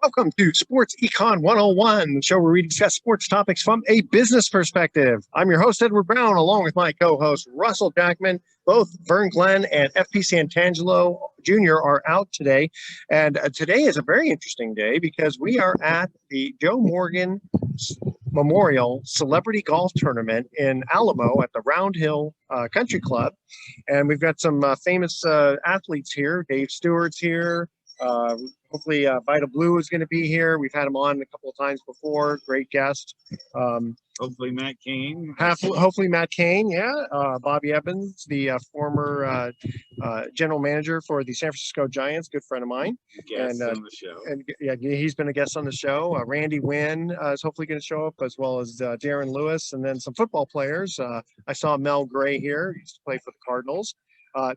Welcome to Sports Econ 101, the show where we discuss sports topics from a business perspective. I'm your host, Edward Brown, along with my co-host, Russell Jackman. Both Vern Glenn and FP Santangelo Jr. are out today. And today is a very interesting day because we are at the Joe Morgan Memorial Celebrity Golf Tournament in Alamo at the Round Hill Country Club. And we've got some famous athletes here. Dave Stewart's here. Hopefully Vida Blue is going to be here. We've had him on a couple of times before. Great guest. Hopefully Matt Cain. Hopefully Matt Cain, yeah. Bobby Evans, the former general manager for the San Francisco Giants, good friend of mine. Guest on the show. And yeah, he's been a guest on the show. Randy Wynn is hopefully going to show up, as well as Darren Lewis, and then some football players. I saw Mel Gray here. He used to play for the Cardinals.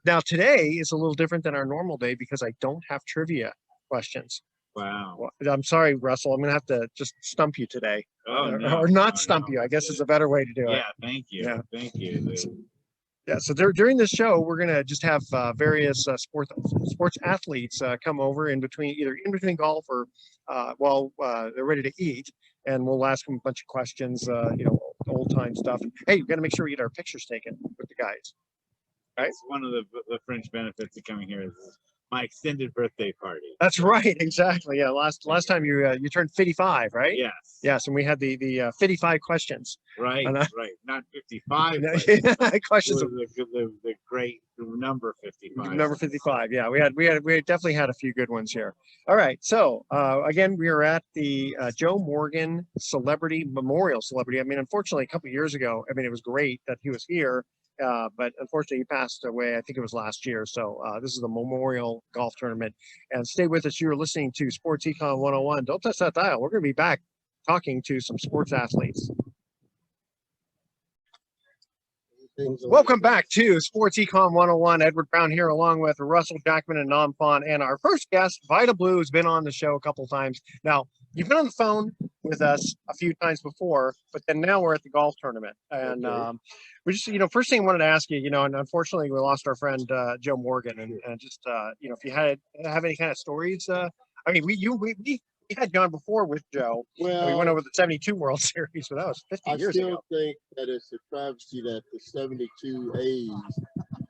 Now, today is a little different than our normal day because I don't have trivia questions. Wow. Well, I'm sorry, Russell. I'm going to have to just stump you today. Or not stump you, I guess is a better way to do it. Yeah, thank you. Yeah. Thank you. Yeah, so during this show, we're going to just have various sports athletes come over either in between golf or while they're ready to eat. And we'll ask them a bunch of questions, old time stuff. Hey, we've got to make sure we get our pictures taken with the guys. Right? It's one of the fringe benefits of coming here is my extended birthday party. That's right, exactly. Yeah, last time you turned 55, right? Yes. Yes, and we had the 55 questions. Right, right. Not 55. Questions. The great number 55. Number 55. Yeah, we definitely had a few good ones here. All right, so again, we are at the Joe Morgan Memorial Celebrity. I mean, unfortunately, a couple of years ago, it was great that he was here. But unfortunately, he passed away. I think it was last year. So this is the Memorial Golf Tournament. And stay with us. You're listening to Sports Econ 101. Don't touch that dial. We're going to be back talking to some sports athletes. Welcome back to Sports Econ 101. Edward Brown here, along with Russell Jackman and Nam Phan. And our first guest, Vida Blue, has been on the show a couple of times. Now, you've been on the phone with us a few times before, but then now we're at the golf tournament. And we just, first thing I wanted to ask you, and unfortunately we lost our friend Joe Morgan. And just, if you have any kind of stories, we had gone before with Joe. Well, we went over the 72 World Series, but that was 50 years ago. I still think that it's a travesty that the 72 A's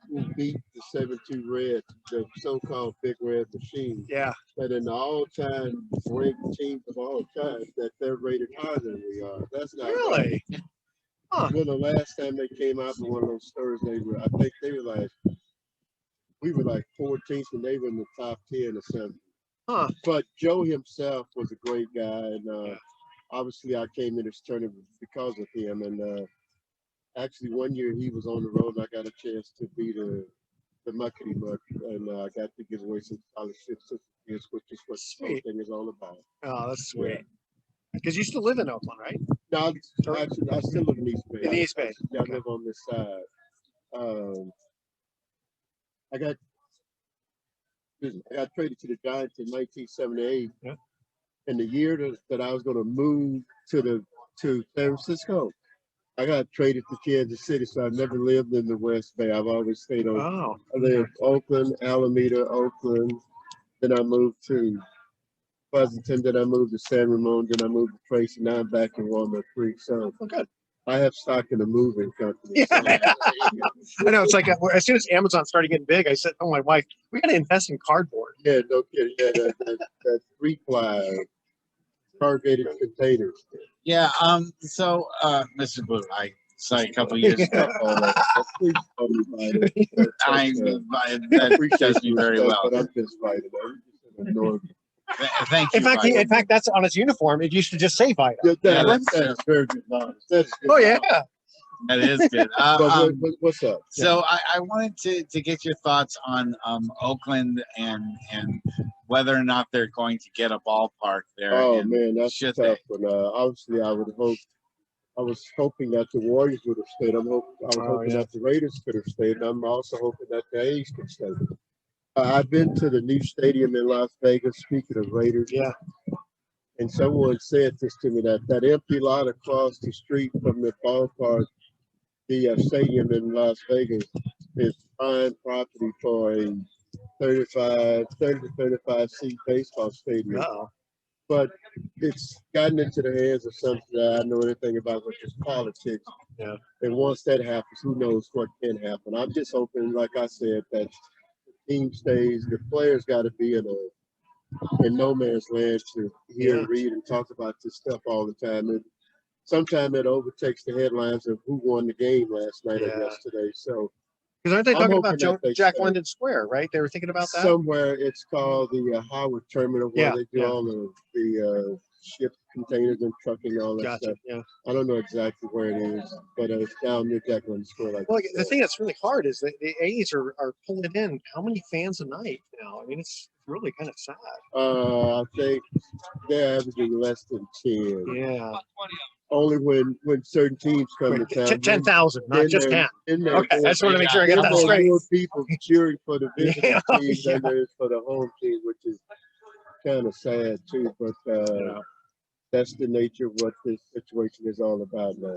who beat the 72 Reds, the so-called Big Red Machine. Yeah. That in the all-time ranked teams of all time, that they're rated higher than we are. That's not really. Right. Huh. Well, the last time they came out with one of those stories, I think we were like 14th, and they were in the top 10 or something. Huh. But Joe himself was a great guy, and obviously I came in this tournament because of him. And actually, one year he was on the road, and I got a chance to be the Muckety Muck, and I got to give away some scholarships, which is what this whole thing is all about. Oh, that's sweet. Because you still live in Oakland, right? No, I still live in East Bay. In East Bay. I live on this side. I got traded to the Giants in 1978. Yeah. And the year that I was going to move to San Francisco, I got traded to Kansas City. So I've never lived in the West Bay. I've always stayed on. Oh. I lived Oakland, Alameda, Oakland. Then I moved to Pleasanton. Then I moved to San Ramon. Then I moved to Tracy. Now I'm back in Walnut Creek. So good. I have stock in a moving company. Yeah. I know. It's like as soon as Amazon started getting big, I said, "Oh, my wife, we got to invest in cardboard." Yeah, no kidding. Yeah, that 3-ply corrugated containers. Yeah. So, Mr. Blue, I saw you a couple years ago. Please call me Vida. That does me very well. But I'm just Vida. Thank you. In fact, that's on its uniform. It used to just say Vida. That's very good. That's good. Oh yeah. That is good. What's up? So I wanted to get your thoughts on Oakland and whether or not they're going to get a ballpark there. Oh man, that's a tough one. Obviously, I was hoping that the Warriors would have stayed. I was hoping that the Raiders could have stayed. And I'm also hoping that the A's could stay. I've been to the new stadium in Las Vegas. Speaking of Raiders, yeah. And someone said this to me that empty lot across the street from the ballpark, the stadium in Las Vegas, is prime property for a 30 to 35 seat baseball stadium. Uh-oh. but it's gotten into the hands of something that I know anything about, which is politics. Yeah. And once that happens, who knows what can happen. I'm just hoping, like I said, that the team stays. The players got to be in no man's land to hear, read, and talk about this stuff all the time. And sometimes it overtakes the headlines of who won the game last night or yesterday. So, because aren't they I'm talking about hoping that they Jack stay. London Square, right? They were thinking about that. Somewhere it's called the Howard Terminal, where Yeah, they do yeah. all of the ship containers and trucking, all that Gotcha. stuff. Yeah. I don't know exactly where it is, but it's down near Jack London Square. Like Well, you the said. thing that's really hard is that the A's are pulling in how many fans a night now? I mean, it's really kind of sad. I think they're averaging less than 10. Yeah. Only when certain teams come to town. 10,000, not just 10. Okay, I just want to make sure I got that There's straight. more people cheering for the visiting Yeah, team than there is for the home team, which is kind of sad too. But that's the nature of what this situation is all about now.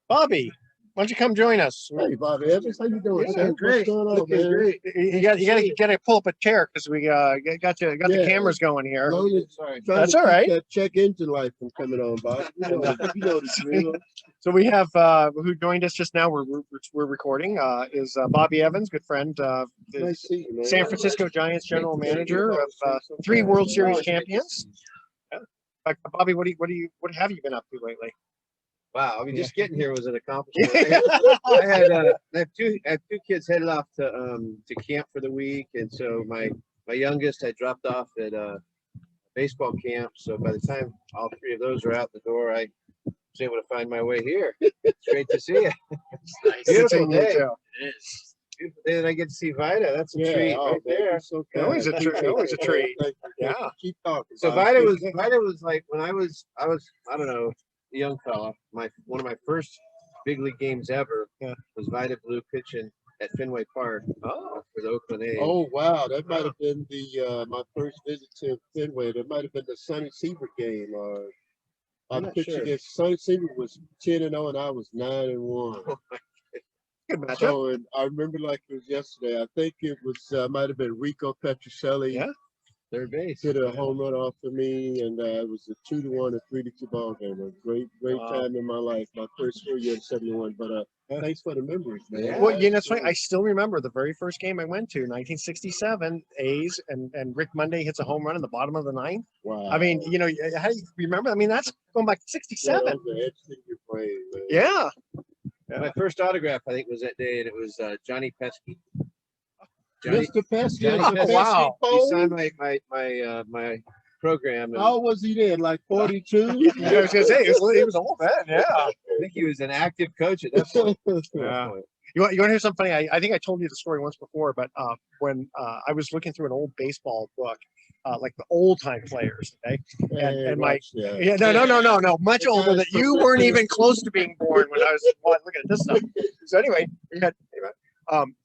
Bobby, why don't you come join us? Hey, Bobby Evans, how you doing, sir? Great. What's going on, Looking man? great. You gotta pull up a chair because we got the cameras going here. Sorry. That's all right. That check engine light from coming on, Bob. You know the drill. So we have who joined us just now. We're recording is Bobby Evans, good friend, the Nice to see you, man. San Francisco Giants general manager of 3 World Series champions. Yeah. Bobby, what have you been up to lately? Wow, I mean, just getting here was an accomplishment. I have two kids headed off to camp for the week, and so my youngest I dropped off at baseball camp. So by the time all 3 of those are out the door, I was able to find my way here. It's great to see you. Nice. Beautiful day. It is. Beautiful day, and I get to see Vida. That's a treat right there. So Always a treat. Always a treat. Yeah. Yeah. Keep talking. So Bob. Vida was like when I was I don't know, a young fella. One of my first big league games ever was Vida Blue pitching at Fenway Park for the Oakland A's. Oh wow, that might have been the my first visit to Fenway. That might have been the Sonny Siebert game. I'm I not pitched sure. against Sonny Siebert was 10-0 and I was 9-1. Good matchup. So and I remember like it was yesterday. I think it was might have been Rico Petrocelli. Yeah. Third base. Hit a home run off of me, and it was a 2-1 or 3-2 ball game. A great Wow. time in my life. My first full year in '71. But thanks for the memories, man. Yeah. Well, that's funny. I still remember the very first game I went to, 1967, A's, and Rick Monday hits a home run in the bottom of the 9th. Wow. I mean, how do you remember? I mean, that's going back to Yeah, 67. that was etched in your brain, man. Yeah. My first autograph, I think, was that day, and it was Johnny Pesky. Johnny, Mr. Pesky. Johnny Oh, Pesky. wow. He signed my program. And How old was he then? Like 42? I was gonna say he was old then. Yeah. I think he was an active coach at that point. Yeah. You want to hear something funny? I think I told you the story once before, but when I was looking through an old baseball book, like the old time players, okay, and my no, much older than you weren't even close to being born when I was looking at this stuff.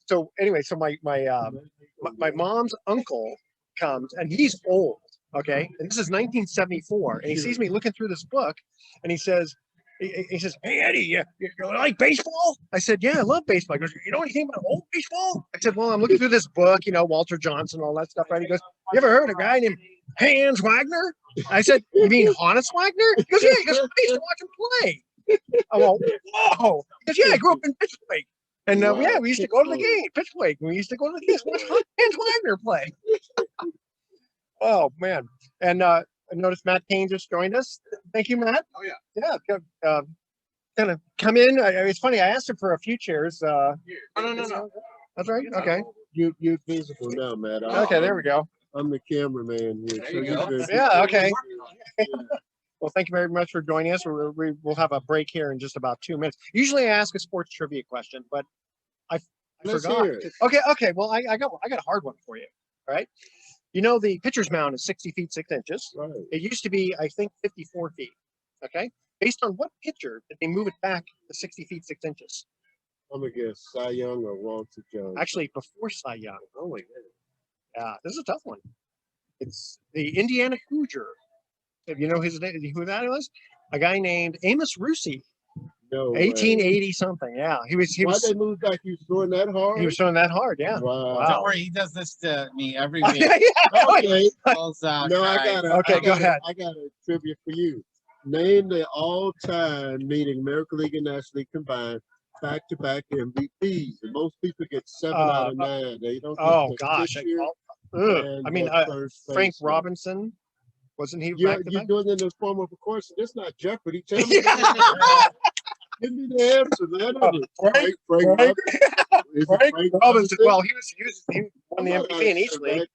So anyway, so my mom's uncle comes and he's old, okay, and this is 1974, and he sees me looking through this book, and he says, "Hey Eddie, you like baseball?" I said, "Yeah, I love baseball." He goes, "You know anything about old baseball?" I said, "Well, I'm looking through this book, Walter Johnson, all that stuff, right?" He goes, "You ever heard of a guy named Hans Wagner?" I said, "You mean Hannes Wagner?" He goes, "Yeah." He goes, "I used to watch him play." I went, "Whoa!" He goes, "Yeah, I grew up in Pittsburgh, and we used to go to the game, Pittsburgh. We used to go to the games, watch Hans Wagner play." Oh man, and I noticed Matt Cain just joined us. Thank you, Matt. Oh, yeah. Yeah. Kind of come in. It's funny. I asked him for a few chairs. No. That's right. Okay. You're visible now, man. Okay. There we go. I'm the cameraman here. There you go. good. Yeah, okay. Yeah. Well, thank you very much for joining us. We'll have a break here in just about 2 minutes. Usually, I ask a sports trivia question, but I Let's forgot. hear it. Okay. Well, I got a hard one for you. All right. The pitcher's mound is 60 feet 6 inches. Right. It used to be, I think, 54 feet. Okay. Based on what pitcher did they move it back to 60 feet 6 inches? I'm gonna guess Cy Young or Walter Jones. Actually, before Cy Young. Oh my goodness. Yeah, this is a tough one. It's the Indiana Hoosier. If you know his name, who that was? A guy named Amos Russi. No way. 1880 something. Yeah, he Why was they moved back? He was throwing that hard? he was throwing that hard. Yeah. Wow. Don't worry, he does this to me every Oh, week. yeah, yeah. Okay. Calls out, No, I guys. got a. Okay, go ahead. I got a trivia for you. Name the all-time meeting American League and National League combined back-to-back MVPs, and most people get 7 out of 9. They don't. Get Oh the gosh. Fisher I mean, and first Frank baseman. Robinson, wasn't he You're back-to-back? doing it in the form of a question. It's not Jeopardy. Tell me. Yeah. Give me the answer, man. Frank Robinson. Well, he won the MVP in each league.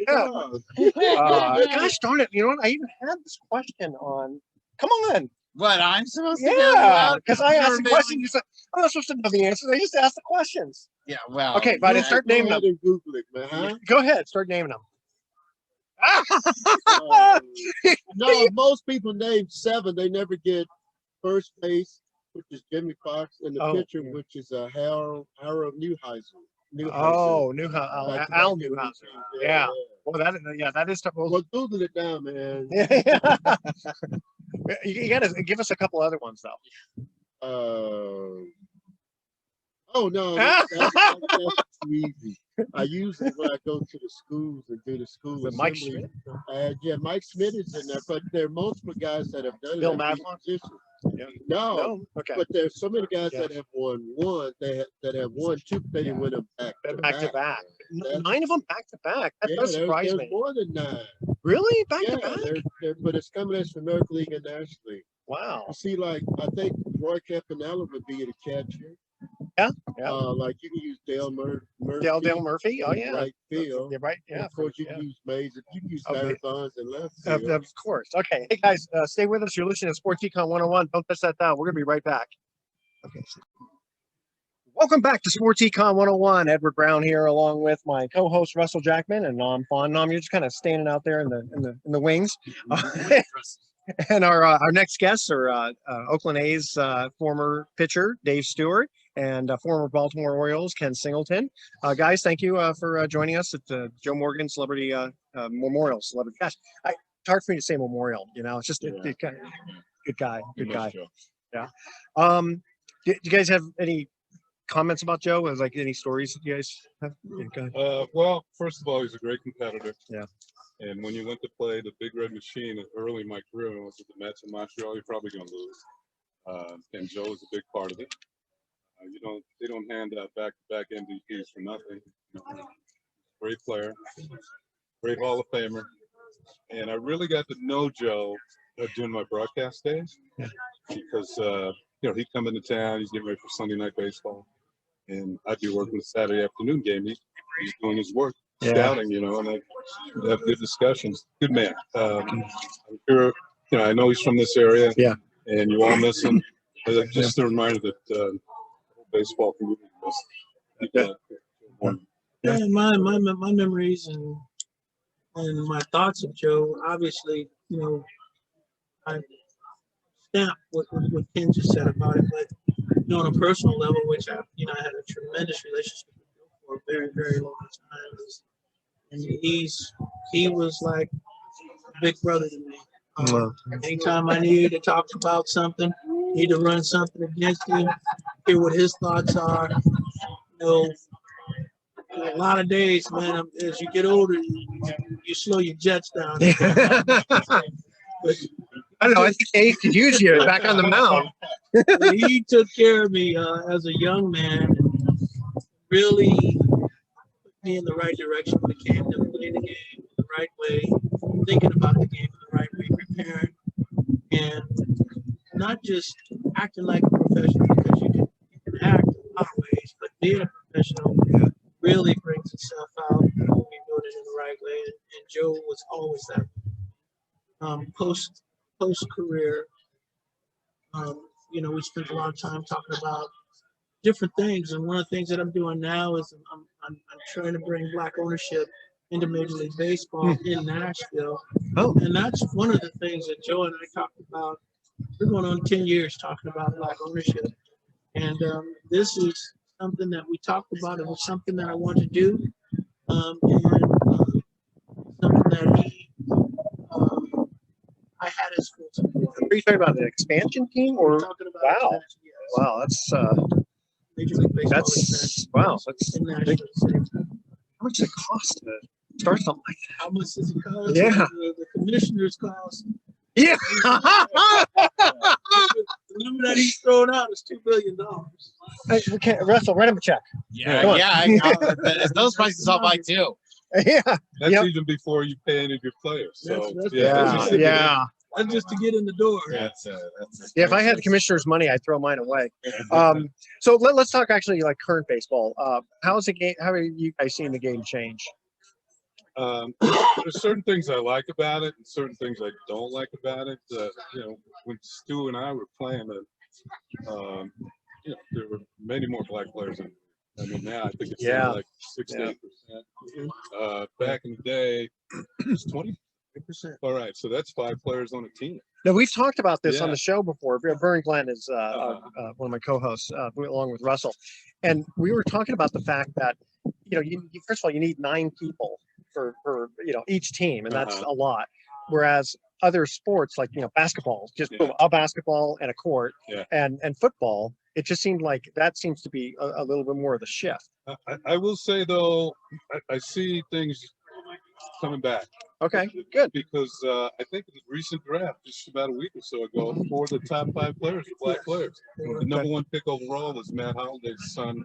Yeah. Gosh darn it! You know what? I even had this question on. Come on. What, I'm supposed to do? Yeah, because I asked the You're question. You said I'm not supposed to know the answers. I just asked the questions. Yeah, well. Okay, but I didn't start naming them. Google it, man. Huh? Go ahead, start naming them. No, most people name 7. They never get first base, which is Jimmy Fox, and the pitcher, which is Harold Neuheiser. Oh, Al Newhouser. Yeah. Well, that is tough. Well, Google it now, man. You gotta give us a couple other ones though. Oh no, that's too easy. I use it when I go to the schools and do the school With Mike assembly. Schmidt? Yeah, Mike Schmidt is in there, but there are multiple guys that have done Bill it. Maslon? Yeah. No, Okay. but there's so many guys that have won one, that have won 2, but they didn't win them back to back. 9 of them back to back. That does surprise there's me. more than 9. Really? Back to Yeah, back? but it's combination of American League and National League. Wow. You see, like I think Roy Campanella would be the catcher. Yeah. Like you can use Dale Murphy. Dale Murphy. Oh yeah. Right field. Yeah, right. Yeah. Of course, you can use Mays. You can use Barry Bonds in left field. Of course. Okay. Hey guys, stay with us. You're listening to Sports Econ 101. Don't touch that down. We're gonna be right back. Okay. Welcome back to Sports Econ 101. Edward Brown here, along with my co-host Russell Jackman and Nom Fawn. Nom, you're just kind of standing out there in the wings. And our next guests are Oakland A's former pitcher Dave Stewart and former Baltimore Orioles Ken Singleton. Guys, thank you for joining us at the Joe Morgan Celebrity Memorial Celebrity. Gosh, it's hard for me to say memorial. You know, it's just good guy. Yeah. Do you guys have any comments about Joe? Like any stories you guys have? Well, first of all, he's a great competitor. Yeah. And when you went to play the Big Red Machine early in my career, when I was with the Mets in Montreal, you're probably going to lose. And Joe is a big part of it. They don't hand out back-to-back MVPs for nothing. Great player, great Hall of Famer. And I really got to know Joe during my broadcast days, because he'd come into town, he's getting ready for Sunday night baseball, and I'd be working the Saturday afternoon game. He's doing his work. Scouting, and I have good discussions. Good man. I'm sure, I know he's from this area. Yeah. And you all miss him. Just a reminder that baseball community must. My memories and my thoughts of Joe, obviously, I stamp what Ken just said about it, but on a personal level, which I had a tremendous relationship with Joe for a very, very long time. And he was like a big brother to me. Anytime I needed to talk about something, need to run something against him, hear what his thoughts are. A lot of days, man, as you get older, you slow your jets down. But I don't know. I think Ace could use you back on the mound. He took care of me as a young man, and really put me in the right direction when it came to playing the game the right way, thinking about the game the right way, preparing, and not just acting like a professional, because you can act in a lot of ways, but being a professional really brings itself out when you're doing it in the right way. And Joe was always that. Post career, we spent a lot of time talking about different things, and one of the things that I'm doing now is I'm trying to bring Black ownership into Major League Baseball in Nashville. And that's one of the things that Joe and I talked about. We're going on 10 years talking about Black ownership, and this is something that we talked about. It was something that I wanted to do, and something that I had his full support. Are you talking about the expansion team or talking about wow? Wow, that's Major League Baseball that's wow. That's in big. Nashville City. How much does it cost to start something like How much does it cost? Yeah. The commissioner's cost. that? Yeah. The number that he's throwing out is $2 billion. Hey, okay, Russell, write him a check. Yeah, Come on. yeah. Those prices I'll buy too. Yeah. That's Yep. even before you pay any of your players. So That's Yeah. just Yeah. That's just to get in the door. That's Yeah, if I had the commissioner's money, I'd throw mine away. So let's talk actually like current baseball. How's the game? How are you guys seeing the game change? There's certain things I like about it and certain things I don't like about it. You know, when Stu and I were playing, you know, there were many more black players than I mean now. I think it's Yeah. like 6 to 8%. Back in the day, it was 20%. All right, so that's 5 players on a team. Now we've talked about this on Yeah. the show before. Vern Glenn is one of my co-hosts, along with Russell, and we were talking about the fact that you first of all you need 9 people for each team, and that's a lot. Whereas other sports like basketball, just boom, a basketball and a court, and football, it just seemed like that seems to be a little bit more of the shift. I will say though, I see things coming back. Okay, good. Because I think in the recent draft, just about a week or so ago, 4 of the top 5 players were black players. The number 1 pick overall was Matt Holliday's son,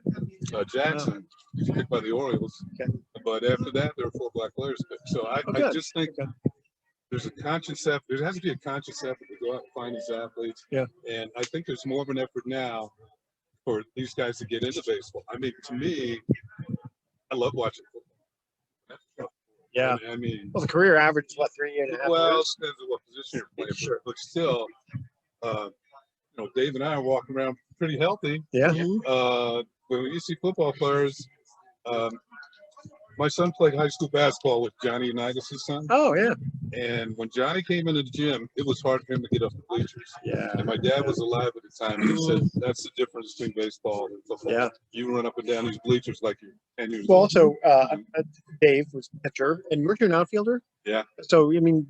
Jackson. He was picked by the Orioles. Okay. But after that, there were 4 black players picked. So I just think there's a conscious effort. There has to be a conscious effort to go out and find these athletes. Yeah. And I think there's more of an effort now for these guys to get into baseball. I mean, to me, I love watching football. Yeah. I mean, Well, the career average is what, 3.5 well, it years? depends on what position you're playing. Sure. But still, Dave and I are walking around pretty healthy. Yeah. When we used to see football players, my son played high school basketball with Johnny Unitas' son. Oh yeah. And when Johnny came into the gym, it was hard for him to get up the bleachers. Yeah. And my dad was alive at the time, and he said, that's the difference between baseball and football. Yeah. You run up and down these bleachers like you're 10 years Well, old. also, Dave was a pitcher, and weren't you an outfielder? Yeah. So, I mean,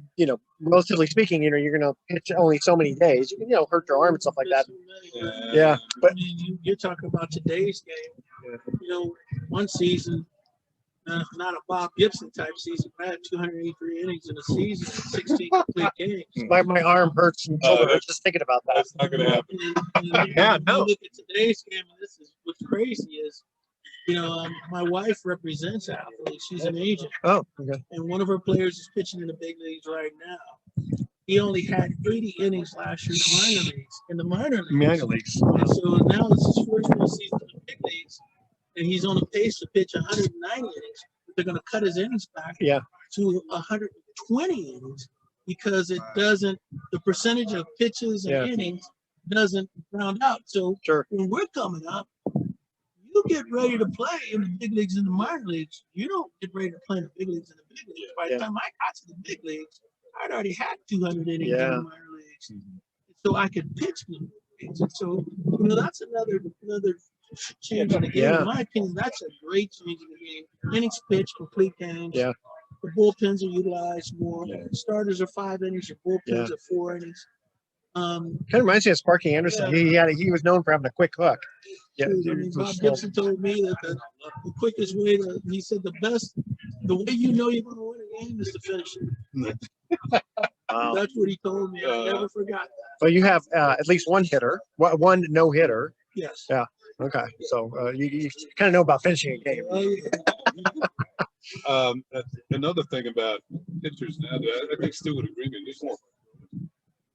relatively speaking, you're going to pitch only so many days. You can, hurt your arm and stuff like that. Yeah. But I mean, you're talking about today's game. One season, not a Bob Gibson type season, but I had 283 innings in a season, 16 complete games. my arm hurts and shoulder hurts just thinking about that. That's not going to happen. Yeah, no. You look at today's game, and this is what's crazy is, my wife represents athletes. She's an agent. Oh, okay. And one of her players is pitching in the big leagues right now. He only had 80 innings last year in the minor leagues. Minor leagues. And so now it's his first full season in the big leagues, and he's on a pace to pitch 190 innings. But they're going to cut his innings back to 120 innings because the percentage of pitches and innings doesn't round out. So when we're coming up, you get ready to play in the big leagues and the minor leagues. You don't get ready to play in the big leagues and the big leagues. By the time I got to the big leagues, I'd already had 200 innings in the minor leagues. So I could pitch in the big leagues. And so, that's another change in the game. In my opinion, that's a great change in the game. Innings pitched, complete games. Yeah. The bullpens are utilized more. Starters are 5 innings. Your bullpens are 4 innings. Kind of reminds me of Sparky Anderson. He was known for having a quick hook. Yeah. Bob Gibson told me that the quickest way he said the way you're going to win a game is to finish it. That's what he told me. I never forgot that. Well, you have at least one hitter, one no hitter. Yes. Yeah. Okay. So you kind of know about finishing a game. Another thing about pitchers now, I think Stewart would agree with me. There's more.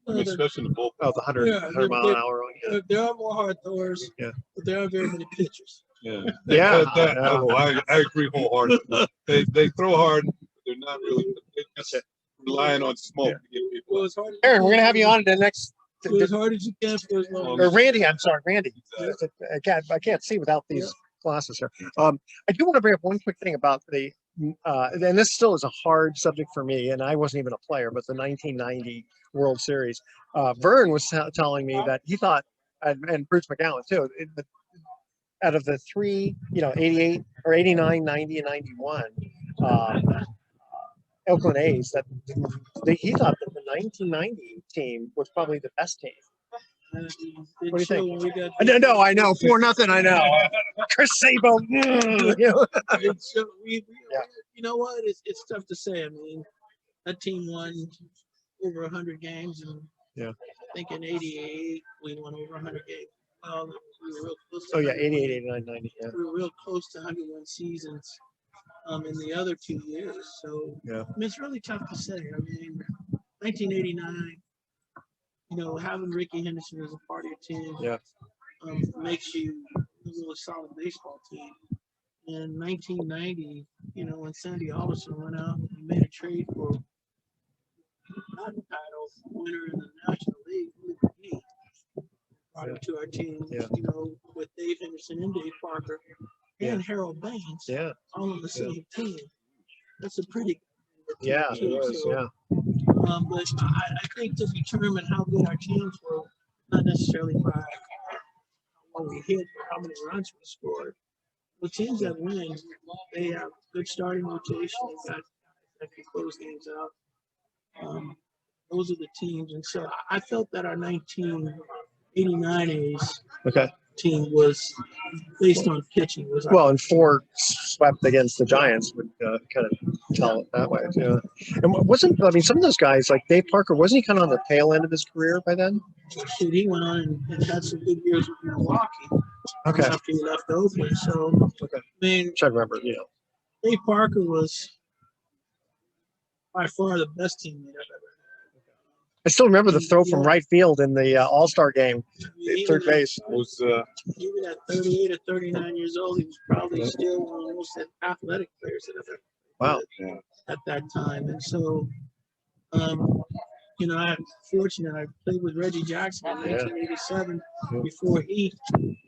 I mean, especially in the bullpen. Oh, the 100 mile an hour one. There are more hard throwers, but there aren't very many pitchers. I agree wholeheartedly. They throw hard, but they're not really. They're just relying on smoke to get people. Aaron, we're gonna have you on the next. As hard as you can for as long. Or Randy, I'm sorry, Randy. I can't see without these glasses here. I do want to bring up one quick thing about and this still is a hard subject for me, and I wasn't even a player, but the 1990 World Series. Vern was telling me that he thought, and Bruce McGowan too, out of the 3, 88 or 89, 90, and 91 Oakland A's, that he thought that the 1990 team was probably the best team. What What do you think? We got No, I know 4-0. I know. Chris Sabo. You know? You know what? It's tough to say. I mean, that team won over 100 games, and Yeah. I think in '88 we won over 100 games. Well, we were real close to. Oh yeah, 88, 89, 90. Yeah. We were real close to 101 seasons. In the other 2 years, so Yeah. I mean, it's really tough to say. I mean, 1989. You know, having Ricky Henderson as a part of your team, Yeah. makes you a really solid baseball team. In 1990, you know, when Sandy Alderson went out and made a trade for not the title winner in the National League, brought him to our team. Yeah. You know, with Dave Henderson and Dave Parker and Harold Baines, Yeah. all on the same team. That's a pretty good team, Yeah. too. It was, So, yeah. but I think to determine how good our teams were, not necessarily by what we hit or how many runs we scored. The teams that win, they have good starting rotation. They've got that can close games out. Those are the teams, and so I felt that our 1989 A's team was based on pitching. Well, and 4 swept against the Giants would kind of tell it that way. Yeah. And some of those guys, like Dave Parker, wasn't he kind of on the tail end of his career by then? Shoot, he went on and had some good years with Milwaukee. Okay. After he left Oakland, so I mean, Which I remember, you know. Dave Parker was by far the best teammate I've ever had. I still remember the throw from right field in the All-Star game, third base. Was Even at 38 or 39 years old, he was probably still one of the most athletic players that I've ever played at that time. And so, you know, I'm fortunate. I played with Reggie Jackson in 1987 before he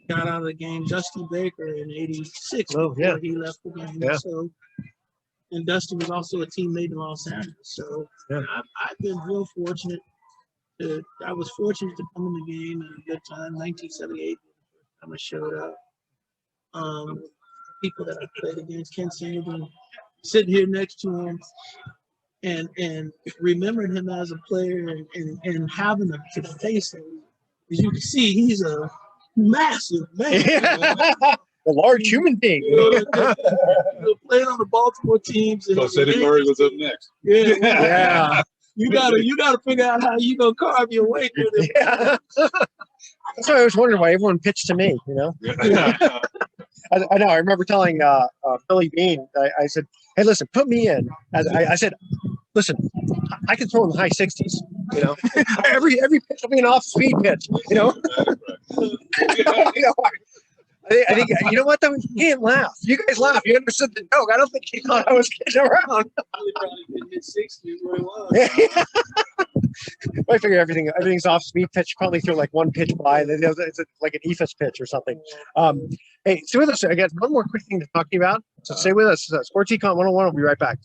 got out of the game. Dusty Baker in '86 before he left the game. Yeah. So, and Dusty was also a teammate in Los Angeles. So I've been real fortunate. I was fortunate to come in the game at a good time. 1978, time I showed up. People that I played against, Ken Sanderson, sitting here next to him, and remembering him as a player and having to face him. As you can see, he's a massive man. A large human being. Playing on the Baltimore teams. so Eddie Murray was up next. Yeah. You gotta figure out how you gonna carve your way through this. Yeah. That's why I was wondering why everyone pitched to me, you know? I know. I remember telling Billy Bean, I said, hey, listen, put me in. I said, listen, I can throw in the high 60s, you know? every pitch will be an off-speed pitch, you know? I think, you know what, though? He didn't laugh. You guys laughed. You understood the joke. I don't think he thought I was kidding around. He probably didn't hit 60 where he was. I figure everything's off speed pitch. Probably throw like one pitch by. It's like an EFS pitch or something. Hey, stay with us. I got one more quick thing to talk to you about. So stay with us. Sports Econ 101. We'll be right back.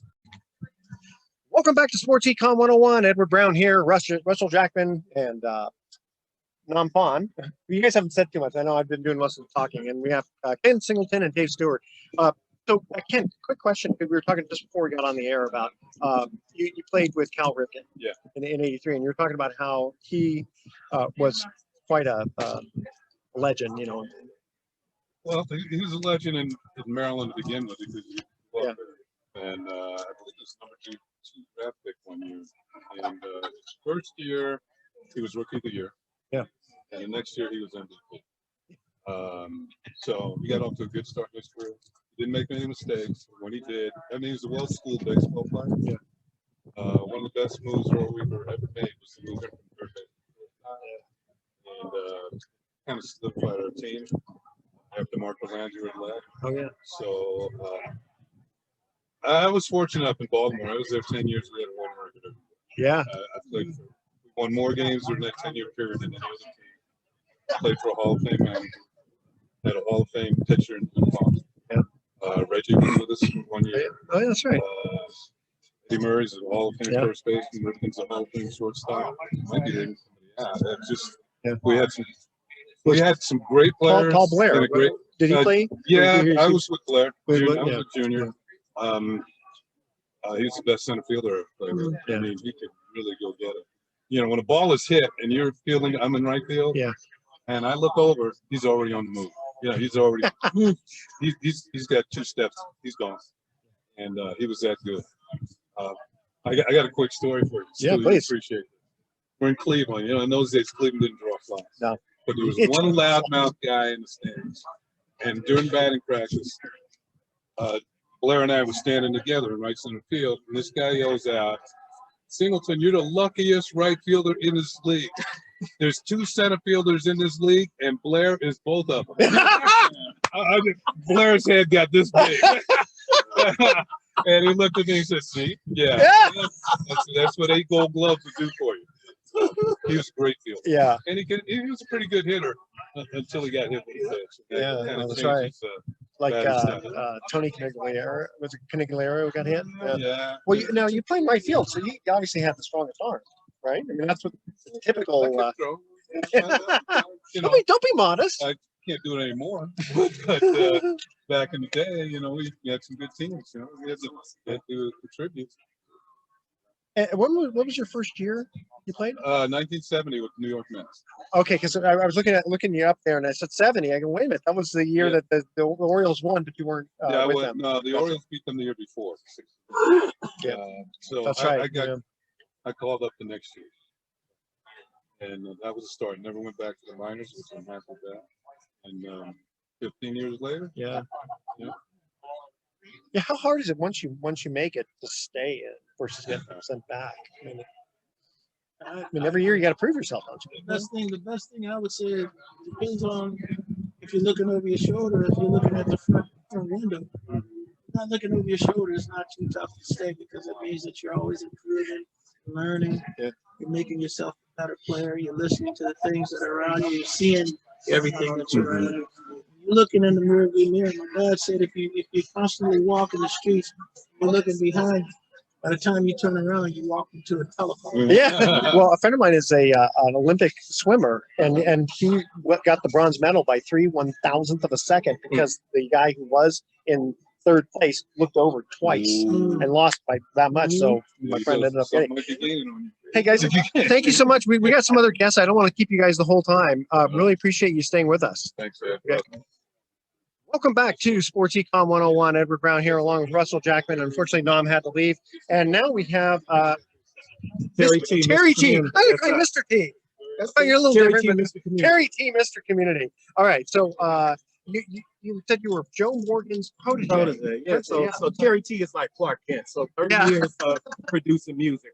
Welcome back to Sports Econ 101. Edward Brown here, Russell Jackman, and Nam Pon. You guys haven't said too much. I know I've been doing most of the talking, and we have Ken Singleton and Dave Stewart. So, Ken, quick question, because we were talking just before we got on the air about you played with Cal Ripken in '83, and you were talking about how he was quite a legend, you know. Well, he was a legend in Maryland to begin with, because and I believe he was number two draft pick one year. And his first year, he was Rookie of the Year. Yeah. And the next year, he was MVP. So he got off to a good start in his career. Didn't make many mistakes. When he did, I mean, he was a well-schooled baseball player. Yeah. One of the best moves Earl Weaver ever made was to move him from third base. And kind of solidified our team after Marco Landry had left. Oh, yeah. So I was fortunate up in Baltimore. I was there 10 years. We had a 1 record every year. Yeah. I played for, won more games during that 10-year period than any other team. Played for a Hall of Fame manager. Had a Hall of Fame pitcher in Kontos. Yeah. Reggie was with us 1 year. Oh, yeah, that's right. Eddie Murray's a Hall of Fame first baseman. Ripken's a Hall of Fame shortstop. Might be there. It's just we had some great players. Paul Blair. Did he play? Yeah, I was with Blair. I was Yeah. with Junior. He was the best center fielder I've played with. I mean, he could really go get it. you know, when a ball is hit and you're feeling I'm in right field, Yeah. and I look over, he's already on the move. You know, he's already he's got 2 steps. He's gone, and he was that good. I got a quick story for you. Yeah, Stu, please. Appreciate it. We're in Cleveland. You know, in those days, Cleveland didn't draw flies. No. But there was one loudmouth guy in the stands, and during batting practice, Blair and I were standing together in right center field, and this guy yells out, "Singleton, you're the luckiest right fielder in this league. There's 2 center fielders in this league, and Blair is both of them." Blair's head got this big. And he looked at me and said, "See, yeah. That's what 8 Gold Gloves would do for you." He was a great fielder. Yeah. And he was a pretty good hitter until he got hit with a pitch. Yeah, that's right. Like Tony Canigliaro, was it Canigliaro who got hit? Yeah. Well, now you play right field, so you obviously have the strongest arm, right? I mean, that's what typical. I could throw. You know, Don't be modest. I can't do it anymore. But back in the day, you know, we had some good teams. You know, we had to contribute. And what was your first year you played? 1970 with New York Mets. Okay, because I was looking you up there, and I said 70. I go, wait a minute, that was the year that the Orioles won, but you weren't with them. No, the Orioles beat them the year before. Yeah, so that's right. I called up the next year, and that was the start. Never went back to the minors, which I'm happy with that. And 15 years later, Yeah. Yeah. Yeah, how hard is it once you make it to stay in versus getting sent back? I mean, every year you got to prove yourself, don't you? The best thing I would say, it depends on if you're looking over your shoulder, if you're looking at the front window. Not looking over your shoulder is not too tough to stay because it means that you're always improving, learning, you're making yourself a better player, you're listening to the things that are around you, you're seeing everything that's around you. You're looking in the mirror. My dad said if you constantly walk in the streets, you're looking behind you. By the time you turn around, you walk into a telephone. Yeah. Well, a friend of mine is an Olympic swimmer, and he got the bronze medal by 3/1000th of a second because the guy who was in 3rd place looked over twice and lost by that much. So my friend ended up getting. Hey guys, thank you so much. We got some other guests. I don't want to keep you guys the whole time. Really appreciate you staying with us. Thanks, man. Okay. Welcome back to Sports Econ 101. Edward Brown here along with Russell Jackman. Unfortunately, Nom had to leave. And now we have Terry T. Terry T. Mr. T. You're a little Terry different, T. Mr. Community. Terry T. Mr. Community. All right. So you said you were Joe Morgan's protege. Yeah. So Terry T. is like Clark Kent. So 30 years of producing music,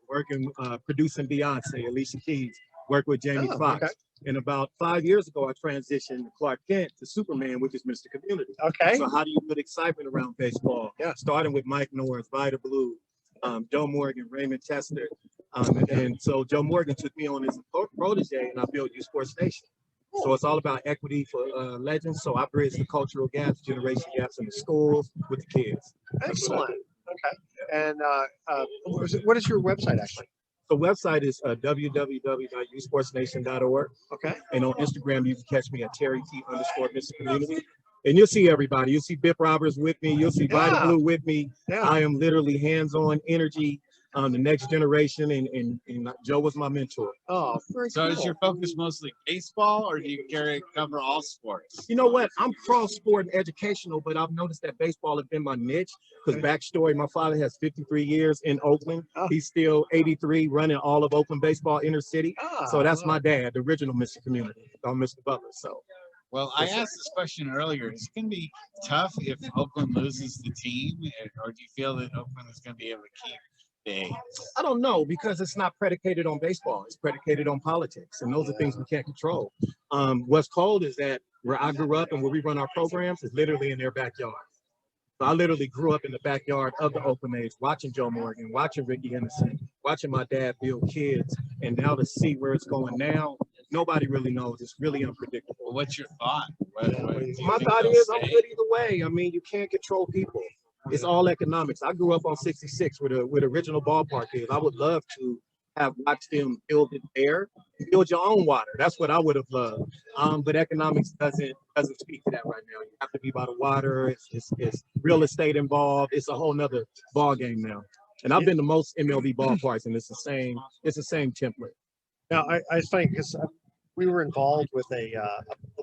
producing Beyonce, Alicia Keys, worked with Jamie Foxx. Okay. And about 5 years ago, I transitioned Clark Kent to Superman, which is Mr. Community. Okay. So how do you put excitement around baseball? Yeah. Starting with Mike Norris, Vida Blue, Joe Morgan, Raymond Chester. And so Joe Morgan took me on as a protege, and I built U Sports Nation. So it's all about equity for legends. So I bridge the cultural gaps, generation gaps in the schools with the kids. Excellent. Okay. And what is your website actually? The website is www.usportsnation.org. Okay. And on Instagram, you can catch me at Terry T _Mr. Community. And you'll see everybody. You'll see Bip Roberts with me. You'll see Vida Blue with me. Yeah. I am literally hands-on energy on the next generation. And Joe was my mentor. Oh, very So cool. is your focus mostly baseball, or do you cover all sports? You know what? I'm cross-sport and educational, but I've noticed that baseball has been my niche. Because backstory, my father has 53 years in Oakland. Oh. He's still 83, running all of Oakland baseball inner city. Oh, so that's my dad, the original Mr. Community, Mr. Butler. So. Well, I asked this question earlier. It's going to be tough if Oakland loses the team, or do you feel that Oakland is going to be able to keep the A's? I don't know, because it's not predicated on baseball. It's predicated on politics, and those are things we can't control. What's cold is that where I grew up and where we run our programs is literally in their backyard. So I literally grew up in the backyard of the Oakland A's, watching Joe Morgan, watching Ricky Henderson, watching my dad build kids, and now to see where it's going now, nobody really knows. It's really unpredictable. Well, what's your thought? My thought is I'm good either way. I mean, you can't control people. It's all economics. I grew up on 66 where the original ballpark is. I would love to have watched them build it there, build your own water. That's what I would have loved. But economics doesn't speak to that right now. You have to be by the water. It's real estate involved. It's a whole nother ball game now. And I've been to most MLB ballparks, and it's the same template. Now, it's funny because we were involved with a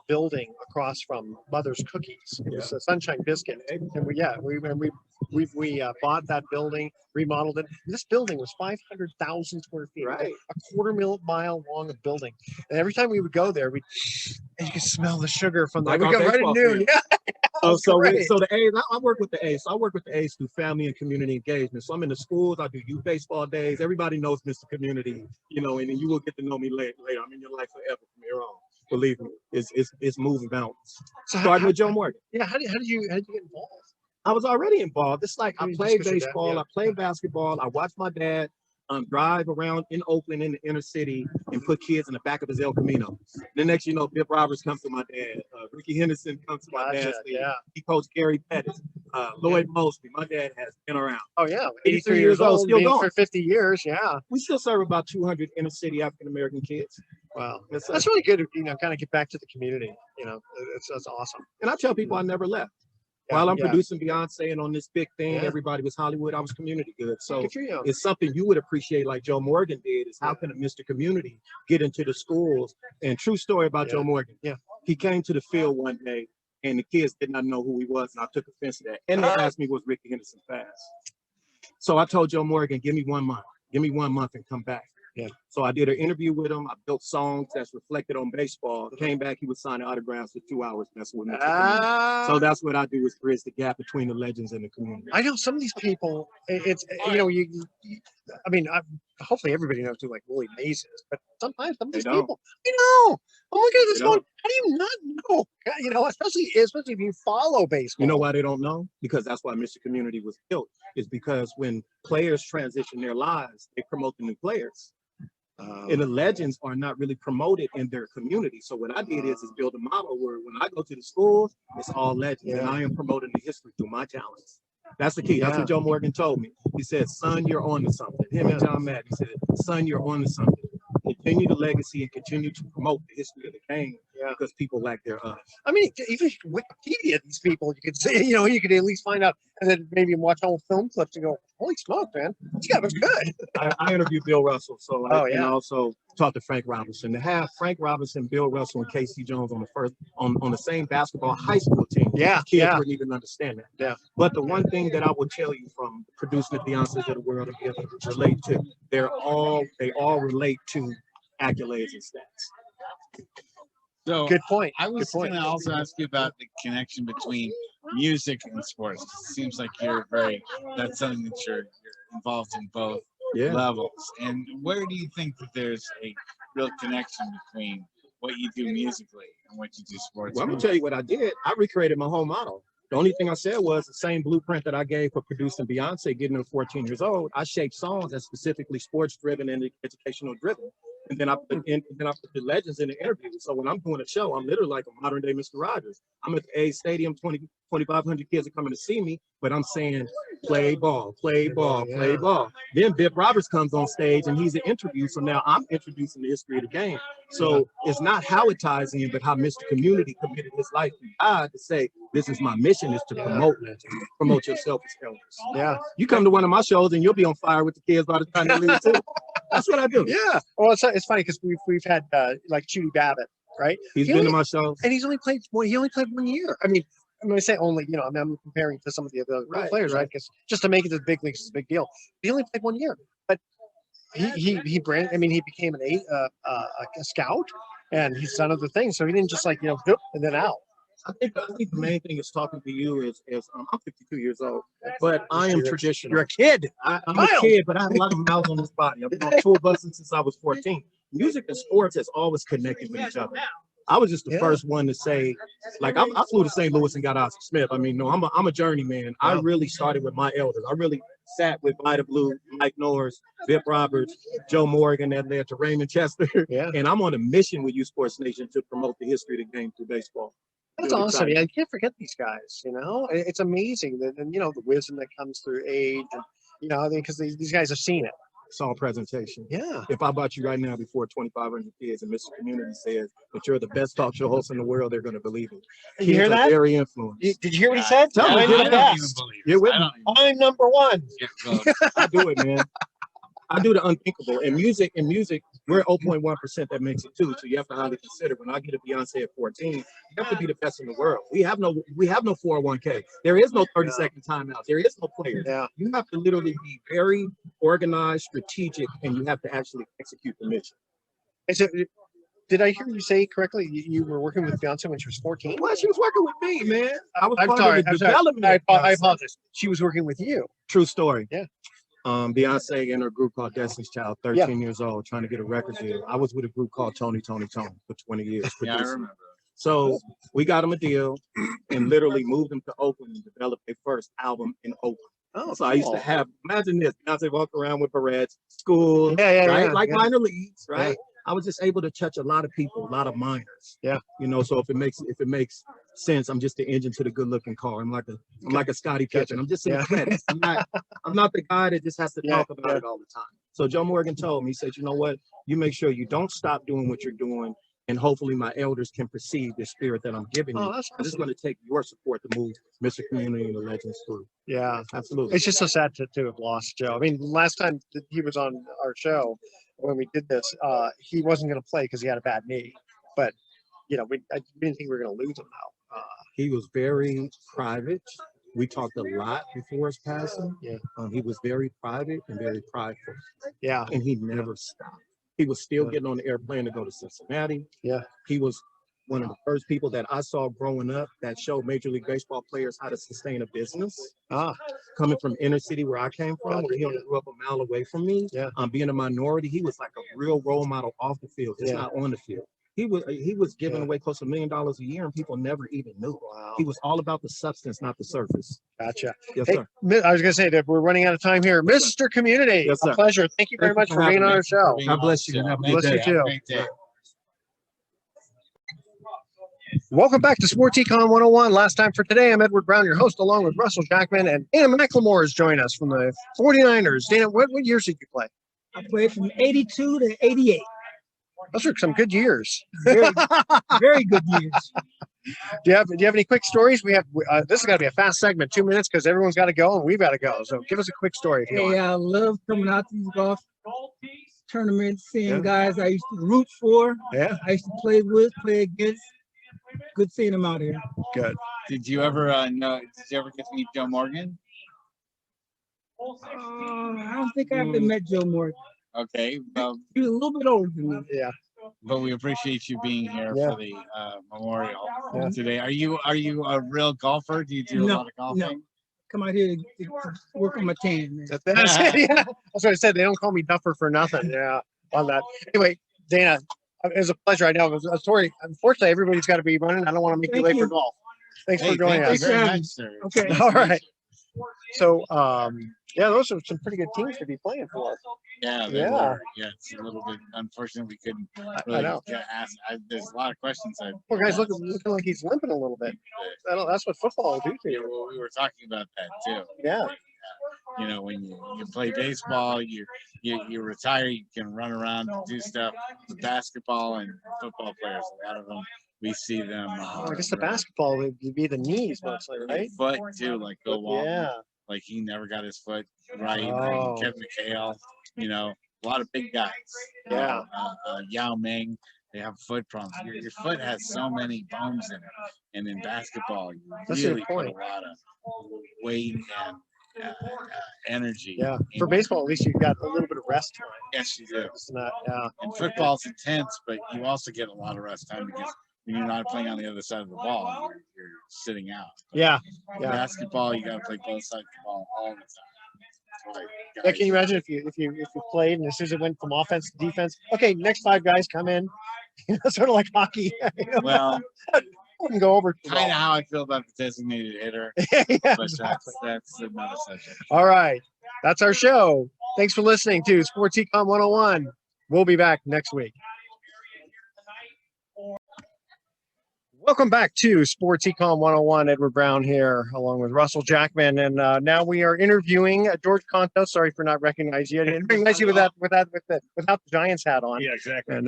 building across from Mother's Cookies. It was a Sunshine Biscuit, and we bought that building, remodeled it. This building was 500,000 square feet, Right. a quarter-mile long of building. And every time we would go there, and you could smell the sugar from the. Like We our go right at baseball noon. field. Yeah. So great. the A's, I work with the A's. So I work with the A's through family and community engagement. So I'm in the schools. I do youth baseball days. Everybody knows Mr. Community, and then you will get to know me later. I'm in your life forever from here on. Believe me, it's moving mountains. So Starting with Joe Morgan. Yeah. How did you get involved? I was already involved. It's like I Just played 'cause your dad- baseball, yeah. I played basketball, I watched my dad drive around in Oakland in the inner city and put kids in the back of his El Camino. The next you know, Bill Roberts comes to my dad, Ricky Henderson comes to my Gotcha, dad's league. yeah. He coached Gary Pettis, Lloyd Mosby. My dad has been around. Oh yeah, 83 years old, still been going. for 50 years. Yeah. We still serve about 200 inner city African American kids. Wow. That's That's really good. Kind of get back to the community. That's awesome. And I tell people I never left. Yeah, While I'm yeah. producing Beyonce and on this big thing, Yeah. everybody was Hollywood. I was community good. So Good for you. it's something you would appreciate, like Joe Morgan did. Is how can a Mr. Community get into the schools? And true story about Yeah. Joe Morgan. Yeah. He came to the field one day, and the kids did not know who he was, and I took offense to that. And they asked me, "Was Ricky Henderson fast?" So I told Joe Morgan, "Give me 1 month. Give me 1 month and come back." Yeah. So I did an interview with him. I built songs that's reflected on baseball. Came back, he was signing autographs for 2 hours messing with me. So that's what I do, is bridge the gap between the legends and the community. I know some of these people. It's I mean, hopefully everybody knows who like Willie Mays is, but sometimes some of these They don't. people, I'm looking at this They going, don't. how do you not know? Especially if you follow baseball. You know why they don't know? Because that's why Mr. Community was built. Is because when players transition their lives, they promote the new players. And the legends are not really promoted in their community. So what I did is build a model where when I go to the schools, it's all legends. And I am promoting the history through my talents. That's the key. That's what Joe Morgan told me. He said, "Son, you're on to something." Him and John Madden. He said, "Son, you're on to something. Continue the legacy and continue to promote the history of the game because people lack their I mean, even Wikipedia, these people, you could say, you could at least find out, and then maybe watch old film clips and go, "Holy smoke, man, this guy was good." I interviewed Bill Russell, so and I yeah. also talked to Frank Robinson. To have Frank Robinson, Bill Russell, and Casey Jones on the same basketball high school team, kids wouldn't even understand that. Yeah. But the one thing that I will tell you from producing the Beyoncés of the world and be able to relate to, they all relate to accolades and stats. So Good point. I was going to also ask you about the connection between music and sports. It seems like that's something that you're involved in both levels. And where do you think that there's a real connection between what you do musically and what you do sports? Well, I'm gonna tell you what I did. I recreated my whole model. The only thing I said was the same blueprint that I gave for producing Beyonce, getting her 14 years old. I shaped songs that's specifically sports driven and educational driven. And then I put the legends in the interview. So when I'm doing a show, I'm literally like a modern day Mr. Rogers. I'm at the A Stadium, 2,500 kids are coming to see me, but I'm saying play ball, play ball, play ball. Then Biff Roberts comes on stage and he's an interview. So now I'm introducing the history of the game. So it's not how it ties in, but how Mr. Community committed his life to God to say, this is my mission, is to promote legends, promote yourself as elders. Yeah. You come to one of my shows and you'll be on fire with the kids by the time they leave too. That's what I do. Yeah. Well, it's funny because we've had like Judy Babbitt, right? He's been to my shows. And he only played 1 year. I mean, I'm going to say only, I'm comparing to some of the other players, right? Because just to make it to the big leagues is a big deal. He only played 1 year, but he became a scout, and he's done other things. So he didn't just and then out. I think the main thing is talking to you is I'm 52 years old, but I am traditional. You're a kid. I'm a kid, but I have a lot of miles on this body. I've been on tour buses since I was 14. Music and sports has always connected with each other. I was just the first one to say, like, I flew to St. Louis and got Oscar Smith. I mean, no, I'm a journeyman. I really started with my elders. I really sat with Vida Blue, Mike Norris, Biff Roberts, Joe Morgan, that led to Raymond Chester. Yeah. And I'm on a mission with U Sports Nation to promote the history of the game through baseball. That's really awesome. Yeah, you can't forget these guys. It's amazing that, and the wisdom that comes through age, and because these guys have seen it. It's all presentation. Yeah. If I brought you right now before 2,500 kids and Mr. Community says that you're the best talk show host in the world, they're going to believe it. Did you hear that? Very influenced. Did you hear what he said? Tell me, I'm the best. You're with me. I'm number one. I do it, man. I do the unthinkable, and music We're 0.1% that makes it 2. So you have to highly consider when I get a Beyonce at 14, you have to be the best in the world. We have no 401k. There is no 30-second timeout. There is no players. Yeah. You have to literally be very organized, strategic, and you have to actually execute the mission. Is it, did I hear you say correctly? You were working with Beyonce when she was 14? Well, she was working with me, man. I was I'm part sorry. of the I'm sorry. development. I of Beyonce. apologize. She was working with you. True story. Yeah. Beyonce and her group called Destiny's Child, 13 years old, trying to get a record deal. I was with a group called Tony for 20 years. Yeah, I remember. So we got them a deal and literally moved them to Oakland and developed their first album in Oakland. Oh, So I used to have, imagine this, Beyonce walk around with barrettes, school, Yeah, right? Like yeah. minor leagues, right? Yeah. I was just able to touch a lot of people, a lot of minors. Yeah. You know, so if it makes sense, I'm just the engine to the good looking car. I'm like a Scottie Pippen. I'm just in the credits. I'm not the guy that just has to talk about it all the time. So Joe Morgan told me, he said, you know what? You make sure you don't stop doing what you're doing. And hopefully my elders can perceive the spirit that I'm giving you. That's I'm just going to take your support to move Mr. Community and the Legends through. Yeah, Absolutely. it's just so sad to have lost Joe. I mean, last time that he was on our show when we did this, he wasn't going to play because he had a bad knee. But you know, I didn't think we were going to lose him now. He was very private. We talked a lot before his passing. Yeah. He was very private and very prideful. Yeah. And he never stopped. He was still getting on the airplane to go to Cincinnati. Yeah. He was one of the first people that I saw growing up that showed Major League Baseball players how to sustain a business. Coming from inner city where I came from, where he only grew up a mile away from me. Yeah. Being a minority, he was like a real role model off the field, just not on the field. He was giving away close to $1 million a year, and people never even knew. Wow. He was all about the substance, not the surface. Gotcha. Yes, Hey, sir. I was going to say that we're running out of time here. Mr. Community, Yes, sir. a pleasure. Thank you very much for being on our show. God bless you. Have a good Bless you day. too. Great day. Welcome back to Sports Econ 101. Last time for today, I'm Edward Brown, your host, along with Russell Jackman, and Dana McLemore is joining us from the 49ers. Dana, what years did you play? I played from 82 to 88. Those are some good years. Very, very good years. Do you have any quick stories? We have this is got to be a fast segment, 2 minutes, because everyone's got to go and we've got to go. So give us a quick story if you want. Hey, I love coming out to these golf tournaments, seeing guys I used to root for. Yeah. I used to play with, play against. Good seeing them out here. Good. Did you ever get to meet Joe Morgan? I don't think I ever met Joe Morgan. Okay, well, He was a little bit older than me. Yeah. but we appreciate you being here Yeah. for the memorial Yeah. today. Are you a real golfer? Do you do a lot of golfing? No. Come out here to work on my tan, man. That's it. Yeah. That's what I said. They don't call me Duffer for nothing. Yeah. On that. Anyway, Dana, it was a pleasure. I know it was a story. Unfortunately, everybody's got to be running. I don't want to make you Thank late for you. golf. Thanks Hey, for joining thank us. you very much, sir. Okay. All right. So, yeah, those are some pretty good teams to be playing for. Yeah, they Yeah. were. Yeah, it's a little bit unfortunate we couldn't really know. get asked. There's a lot of questions. Poor guy's looking like he's limping a little bit. That's what football will do to Yeah, you. well, we were talking about that too. Yeah. You know, when you play baseball, you retire, you can run around and do stuff. The basketball and football players, a lot of them, we see them. I guess the basketball would be the knees mostly, right? Foot too, like Bill Walton. Yeah. Like he never got his foot right. Oh. Kevin McHale, you know, a lot of big guys. Yeah. Yao Ming, they have foot problems. Your foot has so many bones in it, and in basketball, you That's a good really put point. a lot of weight and energy. Yeah. For in- baseball, at least you've got a little bit of rest time. Yes, you do. It's not, yeah. And football's intense, but you also get a lot of rest time because when you're not playing on the other side of the ball, you're sitting out. Yeah. Yeah. Basketball, you got to play both sides of the ball all the time. That's why Yeah, guys- can you imagine if you played and as soon as it went from offense to defense, okay, next 5 guys come in, sort of like hockey. Well, Wouldn't go over too kind of well. how I feel about the designated hitter, Yeah, but exactly. that's another subject. All right, that's our show. Thanks for listening to Sports Econ 101. We'll be back next week. Welcome back to Sports Econ 101. Edward Brown here, along with Russell Jackman, and now we are interviewing George Kontos. Sorry for not recognizing you. I didn't recognize you without the Giants hat on. Yeah, exactly. And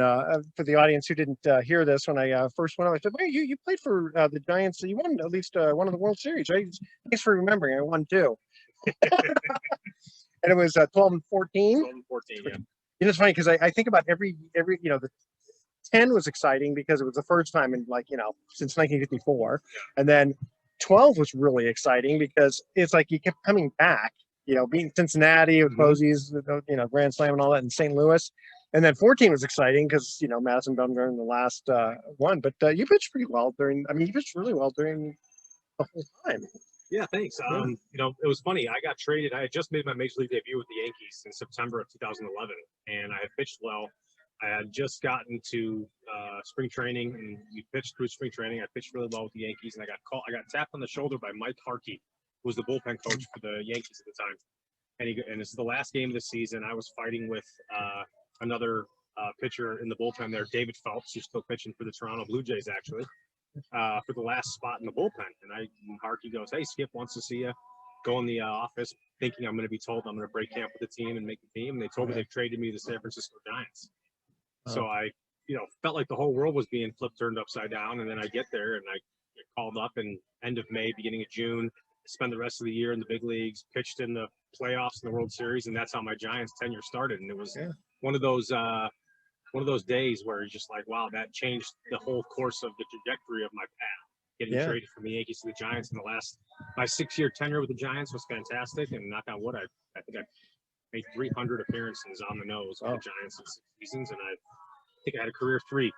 for the audience who didn't hear this, when I first went up, I said, "Wait, you played for the Giants? You won at least one of the World Series, right?" Thanks for remembering. I won 2. And it was 12 and 14. 12 and 14, yeah. You know, it's funny because I think about every the 10 was exciting because it was the first time in since 1954, and then 12 was really exciting because it's like you kept coming back. Being Cincinnati with Posey's, Grand Slam and all that in St. Louis. And then 14 was exciting because, Madison Bumgarner in the last one. But you pitched pretty well you pitched really well during the whole time. Yeah, thanks. It was funny. I got traded. I had just made my major league debut with the Yankees in September of 2011, and I had pitched well. I had just gotten to spring training, and we pitched through spring training. I pitched really well with the Yankees, and I got tapped on the shoulder by Mike Harkey, who was the bullpen coach for the Yankees at the time. And this is the last game of the season. I was fighting with another pitcher in the bullpen there, David Phelps, who's still pitching for the Toronto Blue Jays, actually, for the last spot in the bullpen. And Harkey goes, "Hey, Skip wants to see you." Go in the office, thinking I'm going to be told I'm going to break camp with the team and make the team. And they told me they've traded me to the San Francisco Giants. So I, felt like the whole world was being turned upside down. And then I get there and I get called up in end of May, beginning of June. Spend the rest of the year in the big leagues, pitched in the playoffs in the World Series, and that's how my Giants tenure started. And it was one of those days where you're just like, wow, that changed the whole course of the trajectory of my path. Getting traded from the Yankees to the Giants in my 6-year tenure with the Giants was fantastic. And knock on wood, I think I made 300 appearances on the nose with the Giants in 6 seasons, and I think I had a career 3.00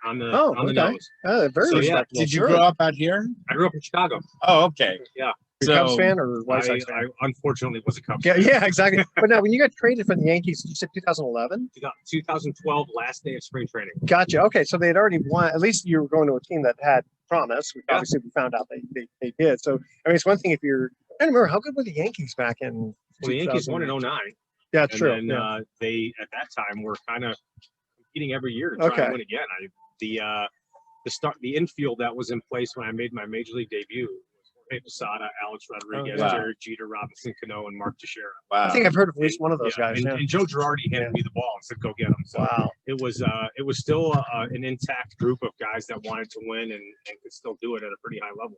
on the nose. Very respectable. Did you grow up out here? I grew up in Chicago. Oh, okay. Yeah. You're a Cubs fan or White Sox fan? I unfortunately was a Cubs fan. Yeah, exactly. But now, when you got traded from the Yankees, you said 2011? 2012, last day of spring training. Gotcha. Okay, so they had already won. At least you were going to a team that had promise, which obviously we found out they did. So, it's one thing if you're – I don't remember, how good were the Yankees back in – Well, the Yankees won in 09. Yeah, true. And then they, at that time, were kind of competing every year to try to win again. The infield that was in place when I made my major league debut was Jorge Posada, Alex Rodriguez, Derek Jeter, Robinson Cano, and Mark Teixeira. Wow. I think I've heard of at least one of those guys. And Joe Girardi handed me the ball and said, "Go get him." So it was still an intact group of guys that wanted to win and could still do it at a pretty high level.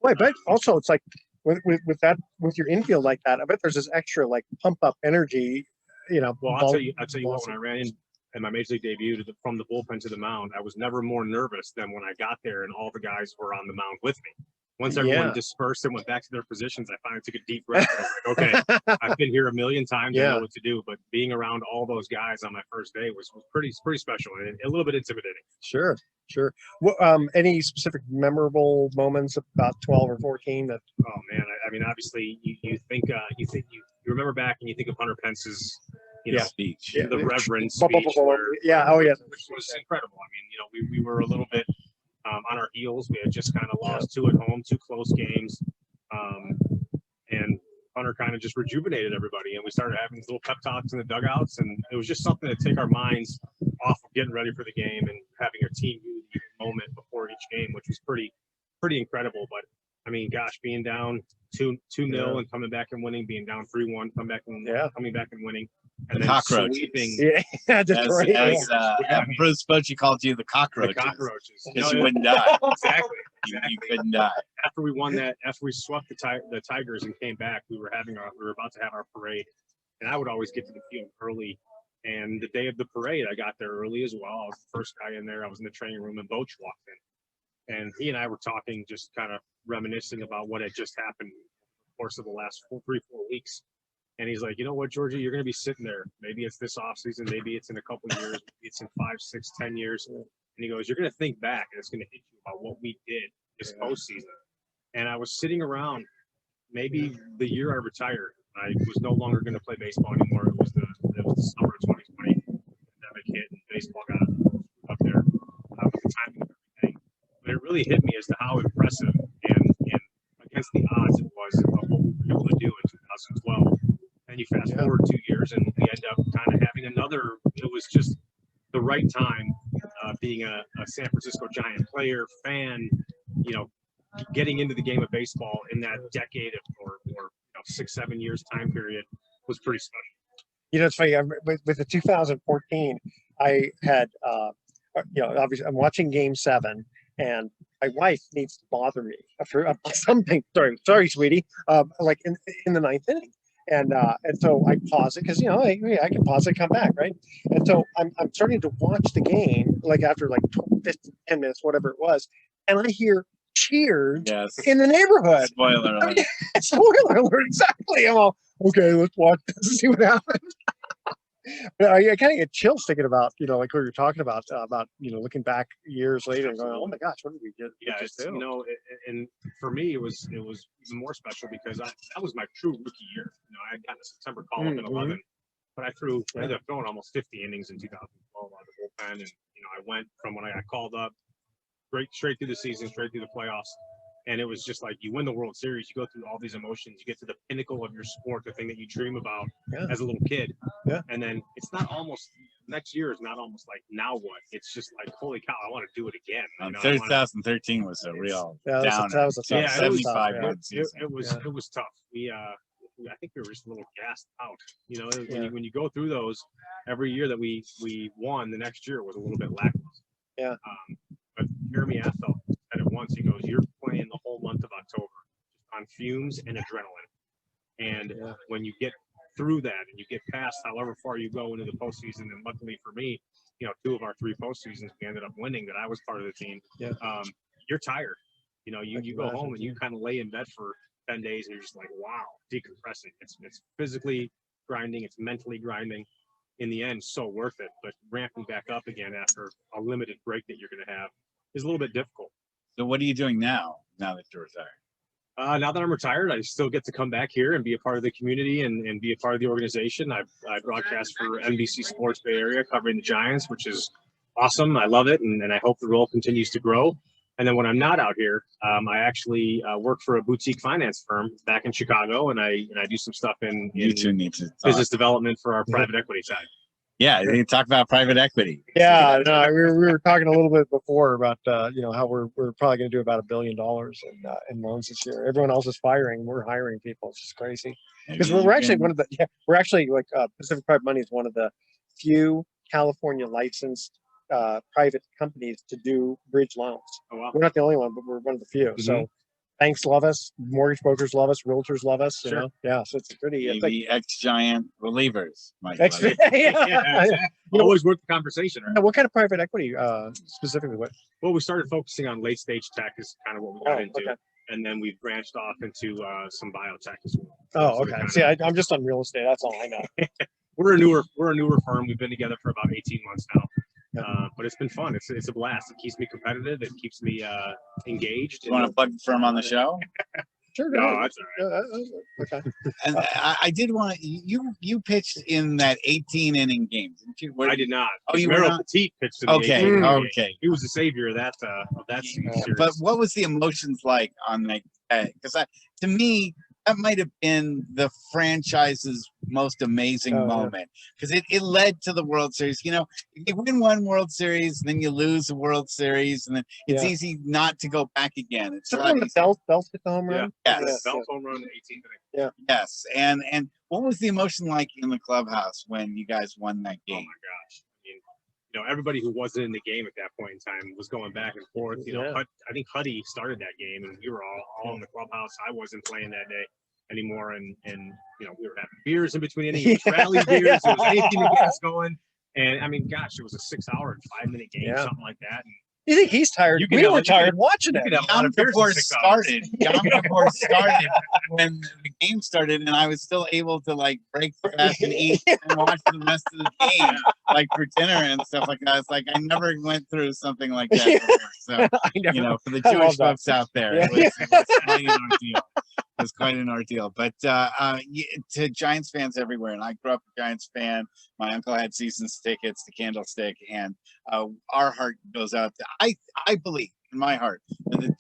Wait, but also it's like with your infield like that, I bet there's this extra like pump up energy. Well, I'll tell you what. When I ran in my major league debut from the bullpen to the mound, I was never more nervous than when I got there and all the guys were on the mound with me. Once everyone dispersed and went back to their positions, I finally took a deep breath. I was like, okay, I've been here a million times. I know what to do. But being around all those guys on my first day was pretty special and a little bit intimidating. Sure. What, any specific memorable moments about 12 or 14 that? Oh man, I mean, obviously you remember back and you think of Hunter Pence's speech, the Reverend speech, which was incredible. I mean, we were a little bit on our heels. We had just kind of lost 2 at home, 2 close games, and Hunter kind of just rejuvenated everybody, and we started having these little pep talks in the dugouts, and it was just something to take our minds off of getting ready for the game and having our team unity moment before each game, which was pretty incredible. But I mean, gosh, being down 2-0 and coming back and winning, being down 3-1, coming back and winning. And then sweeping. Bruce Bochy called you the cockroaches. Because you wouldn't die. Exactly. You couldn't die. After we won that, after we swept the Tigers and came back, we were about to have our parade, and I would always get to the field early. And the day of the parade, I got there early as well. I was the first guy in there. I was in the training room, and Boch walked in, and he and I were talking, just kind of reminiscing about what had just happened in the course of the last 3-4 weeks. And he's like, you know what, Georgie, you're going to be sitting there. Maybe it's this offseason. Maybe it's in a couple of years. Maybe it's in 5, 6, 10 years. And he goes, you're going to think back, and it's going to hit you about what we did this postseason. And I was sitting around maybe the year I retired. I was no longer going to play baseball anymore. It was the summer of 2020. Pandemic hit, and baseball got up there with the timing of everything. But it really hit me as to how impressive and against the odds it was of what we were able to do in 2012. And you fast forward 2 years, and we end up kind of having another. It was just the right time, being a San Francisco Giant player, fan, getting into the game of baseball in that decade or 6-7 years time period was pretty special. It's funny. With the 2014, I had, obviously I'm watching Game 7, and my wife needs to bother me after something. Sorry, sweetie. Like in the 9th inning. And so I pause it because I can pause it, come back, right? And so I'm starting to watch the game like after like 12, 15, 10 minutes, whatever it was, and I hear cheers in the neighborhood. Spoiler alert. Spoiler alert, exactly. I'm all, okay, let's watch this and see what happens. But I kind of get chills thinking about, like what you're talking about, looking back years later and going, oh my gosh, what did we just do? And for me, it was even more special because that was my true rookie year. I had gotten a September call up in 11, but I ended up throwing almost 50 innings in 2012 out of the bullpen. And, I went from when I got called up straight through the season, straight through the playoffs. And it was just like you win the World Series, you go through all these emotions, you get to the pinnacle of your sport, the thing that you dream about as a little kid. Yeah. And then it's not almost next year is not almost like now what? It's just like holy cow, I want to do it again. 2013 was a real downer. That was a tough, 75 win season. It was tough. I think we were just a little gassed out. When you go through those every year that we won, the next year was a little bit lackluster. Yeah. But Jeremy Affeldt said it once. He goes, "You're playing the whole month of October on fumes and adrenaline, and when you get through that and you get past however far you go into the postseason, and luckily for me, 2 of our 3 postseasons we ended up winning that I was part of the team. Yeah. You're tired. You go home and you kind of lay in bed for 10 days and you're just like, wow, decompressing. It's physically grinding. It's mentally grinding. In the end, so worth it. But ramping back up again after a limited break that you're going to have is a little bit difficult. So what are you doing now that you're retired? Now that I'm retired, I still get to come back here and be a part of the community and be a part of the organization. I broadcast for NBC Sports Bay Area covering the Giants, which is awesome. I love it, and I hope the role continues to grow. And then when I'm not out here, I actually work for a boutique finance firm back in Chicago, and I do some stuff in business development for our private equity side. Yeah, you talk about private equity. Yeah, no, we were talking a little bit before about how we're probably going to do about $1 billion in loans this year. Everyone else is firing, we're hiring people. It's just crazy because we're actually Pacific Private Money is one of the few California licensed private companies to do bridge loans. Oh, wow. We're not the only one, but we're one of the few. So banks love us, mortgage brokers love us, realtors love us. So it's pretty. The ex-Giant relievers might. Always worth the conversation, right? What kind of private equity specifically? Well, we started focusing on late stage tech is kind of what we got into, and then we've branched off into some biotech as well. Oh, okay. See, I'm just on real estate. That's all I know. We're a newer firm. We've been together for about 18 months now. But it's been fun. It's a blast. It keeps me competitive. It keeps me engaged. You want to plug the firm on the show? Sure. No, that's all right. Okay. And I did want you pitched in that 18-inning game, didn't you? I did not. Oh, you were not? Petit pitched in the Okay. 18th inning. Okay. He was the savior of that series. But what was the emotions like on that? Because to me, that might have been the franchise's most amazing moment because it led to the World Series. You win one World Series, then you lose the World Series, and then it's easy not to go back again. It's when the Bell hit the home run. Yes. Bell home run in the 18th inning. Yeah. Yes. And what was the emotion like in the clubhouse when you guys won that game? Oh my gosh. Everybody who wasn't in the game at that point in time was going back and forth. I think Huddy started that game, and we were all in the clubhouse. I wasn't playing that day anymore, and we were having beers in between innings, rally beers. It was anything to get us going. And I mean, gosh, it was a 6-hour and 5-minute game, something like that. And you think he's tired? We were tired watching it. Yom Kippur started. Yom Kippur started when the game started, and I was still able to break fast and eat and watch the rest of the game, for dinner and stuff like that. It's like I never went through something like that before. So for the Jewish folks out there, it was quite an ordeal. It was quite an ordeal. But to Giants fans everywhere, and I grew up a Giants fan. My uncle had season tickets to Candlestick, and our heart goes out to, I believe in my heart that the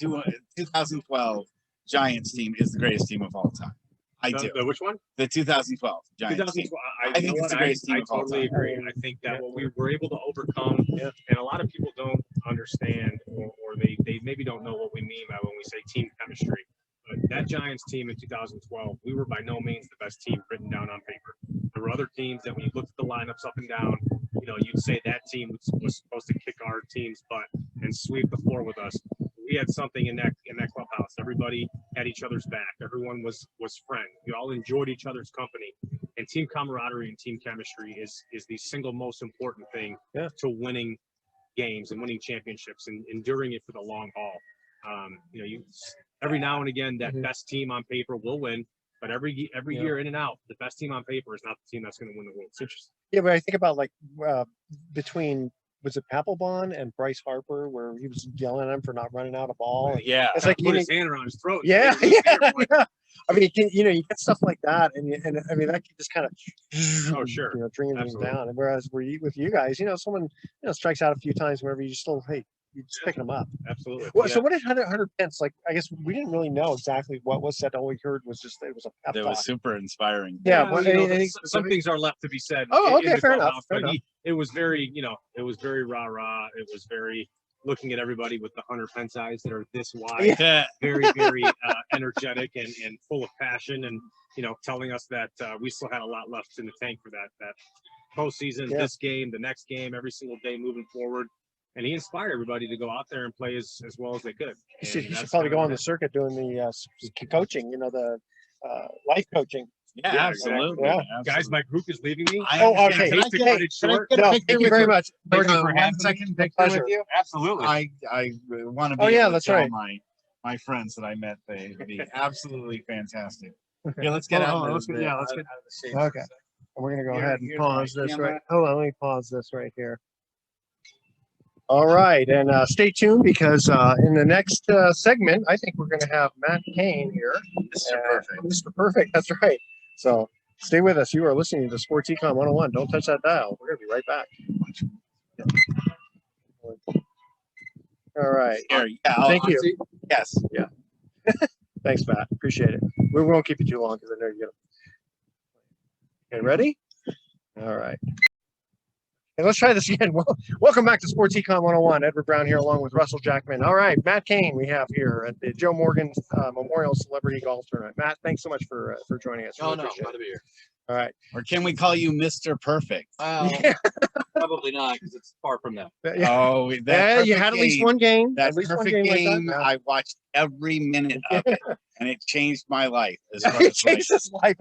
2012 Giants team is the greatest team of all time. I do. Which one? The 2012 Giants team. I think it's the greatest team of all time. I totally agree. And I think that what we were able to overcome, and a lot of people don't understand, or they maybe don't know what we mean by when we say team chemistry. But that Giants team in 2012, we were by no means the best team written down on paper. There were other teams that when you looked at the lineups up and down, you'd say that team was supposed to kick our team's butt and sweep the floor with us. We had something in that clubhouse. Everybody had each other's back. Everyone was friends. We all enjoyed each other's company, and team camaraderie and team chemistry is the single most important thing to winning games and winning championships and enduring it for the long haul. You know, every now and again that best team on paper will win, but every year in and out, the best team on paper is not the team that's going to win the World Series. Yeah, but I think about like between was it Papelbon and Bryce Harper, where he was yelling at him for not running out a ball. Yeah, it's like put his hand around his throat. Yeah, yeah. I mean, you know, you get stuff like that, and I mean that can just kind of dream them down. And whereas with you guys, you know, someone strikes out a few times, wherever you still you're just picking them up. Absolutely. Well, so what did Hunter Pence like? I guess we didn't really know exactly what was said. All we heard was just it was a pep That talk. was super inspiring. Yeah, some things are left to be said. Oh, okay, fair enough. It was very, it was very rah-rah. It was very looking at everybody with the Hunter Pence eyes that are this wide, very, very energetic and full of passion, and telling us that we still had a lot left in the tank for that postseason, this game, the next game, every single day moving forward. And he inspired everybody to go out there and play as well as they could. You should probably go on the circuit doing the coaching, the life coaching. Yeah, absolutely. Yeah. Guys, my group is leaving me. Okay. Can I get a Thank you very much. Thank you for 1 second picture with you. Absolutely. I want to be able to tell my friends that I met. They'd be absolutely fantastic. Yeah, let's get out. Let's get. Okay. We're gonna go ahead and pause this right. Hold on, let me pause this right here. All right, and stay tuned because in the next segment, I think we're going to have Matt Cain here. Mr. Perfect. Mr. Perfect, that's right. So stay with us. You are listening to Sports Econ 101. Don't touch that dial. We're going to be right back. All right. Thank you. Yes. Yeah. Thanks, Matt. Appreciate it. We won't keep you too long because I know you're going to. Okay, ready? All right. And let's try this again. Welcome back to Sports Econ 101. Edward Brown here along with Russell Jackman. All right, Matt Cain we have here at the Joe Morgan Memorial Celebrity Golf Tournament. Matt, thanks so much for joining us. Glad to be here. All right. Or can we call you Mr. Perfect? Probably not, because it's far from that. Oh, you had at least one game. That perfect game, I watched every minute of it, and it changed my life. It changed his life.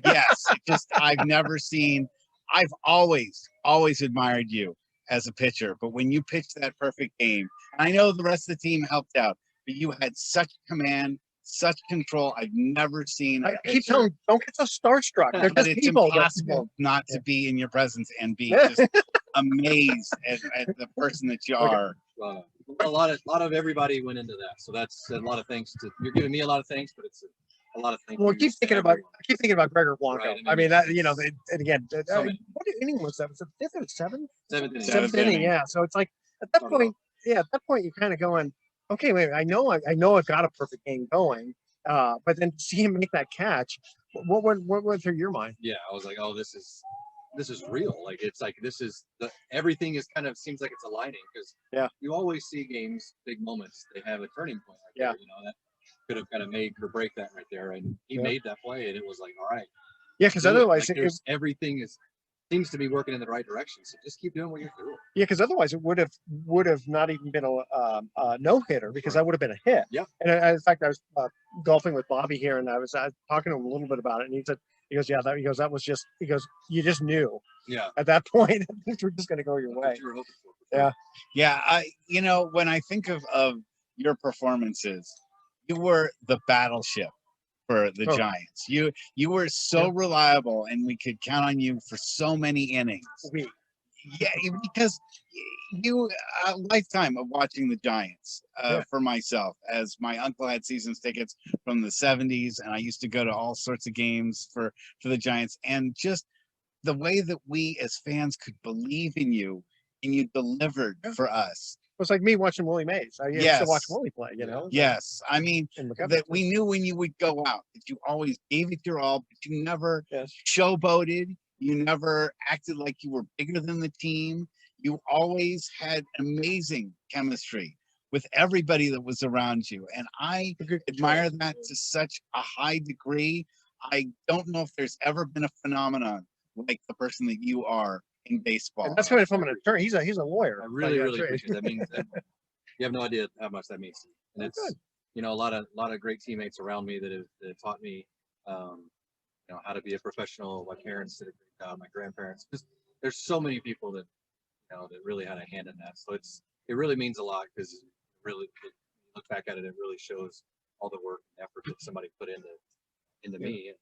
Yes, I've never seen. I've always admired you as a pitcher, but when you pitched that perfect game, and I know the rest of the team helped out, but you had such command, such control. I've never seen. I keep telling them, don't get so starstruck. They're but just it's people. impossible not to be in your presence and be just amazed at the person that you are. A lot of everybody went into that, so that's a lot of thanks to. You're giving me a lot of thanks, but it's a lot of things. Well, I keep thinking about Gregor Blanco. Right, I mean that and again, what inning was that? Was it fifth or seventh? Seventh inning. Yeah. So it's like at that point, you're kind of going, okay, wait. I know I've got a perfect game going, but then to see him make that catch, what went through your mind? Yeah, I was like, oh, this is real. Like it's like everything is kind of seems like it's aligning because you always see games, big moments. They have a turning point. There, that could have kind of make or break that right there, and he made that play, and it was like, all right. Yeah, because otherwise, everything seems to be working in the right direction. So just keep doing what you're doing. Yeah, because otherwise it would have not even been a no hitter because that would have been a hit. Yeah. And in fact, I was golfing with Bobby here, and I was talking to him a little bit about it, and he said, that was just, you just knew. Yeah. At that point, things were just going to go your way. Yeah. Yeah. When I think of your performances, you were the battleship for the Giants. You were so reliable, and we could count on you for so many innings. Yeah, because you a lifetime of watching the Giants for myself, as my uncle had seasons tickets from the 70s, and I used to go to all sorts of games for the Giants, and just the way that we as fans could believe in you, and you delivered for us. It was like me watching Willie Mays. I used to watch Willie play, Yes. I mean, that we knew when you would go out that you always gave it your all, but you never showboated. You never acted like you were bigger than the team. You always had amazing chemistry with everybody that was around you. And I admire that to such a high degree. I don't know if there's ever been a phenomenon like the person that you are in baseball. And that's coming from an attorney. He's a lawyer. I really appreciate that. Means you have no idea how much that means. And it's a lot of great teammates around me that have taught me you know, how to be a professional. My parents did a great job, my grandparents. Just there's so many people that, you know, that really had a hand in that. So it really means a lot, because really, when you look back at it, it really shows all the work and effort that somebody put into me. And,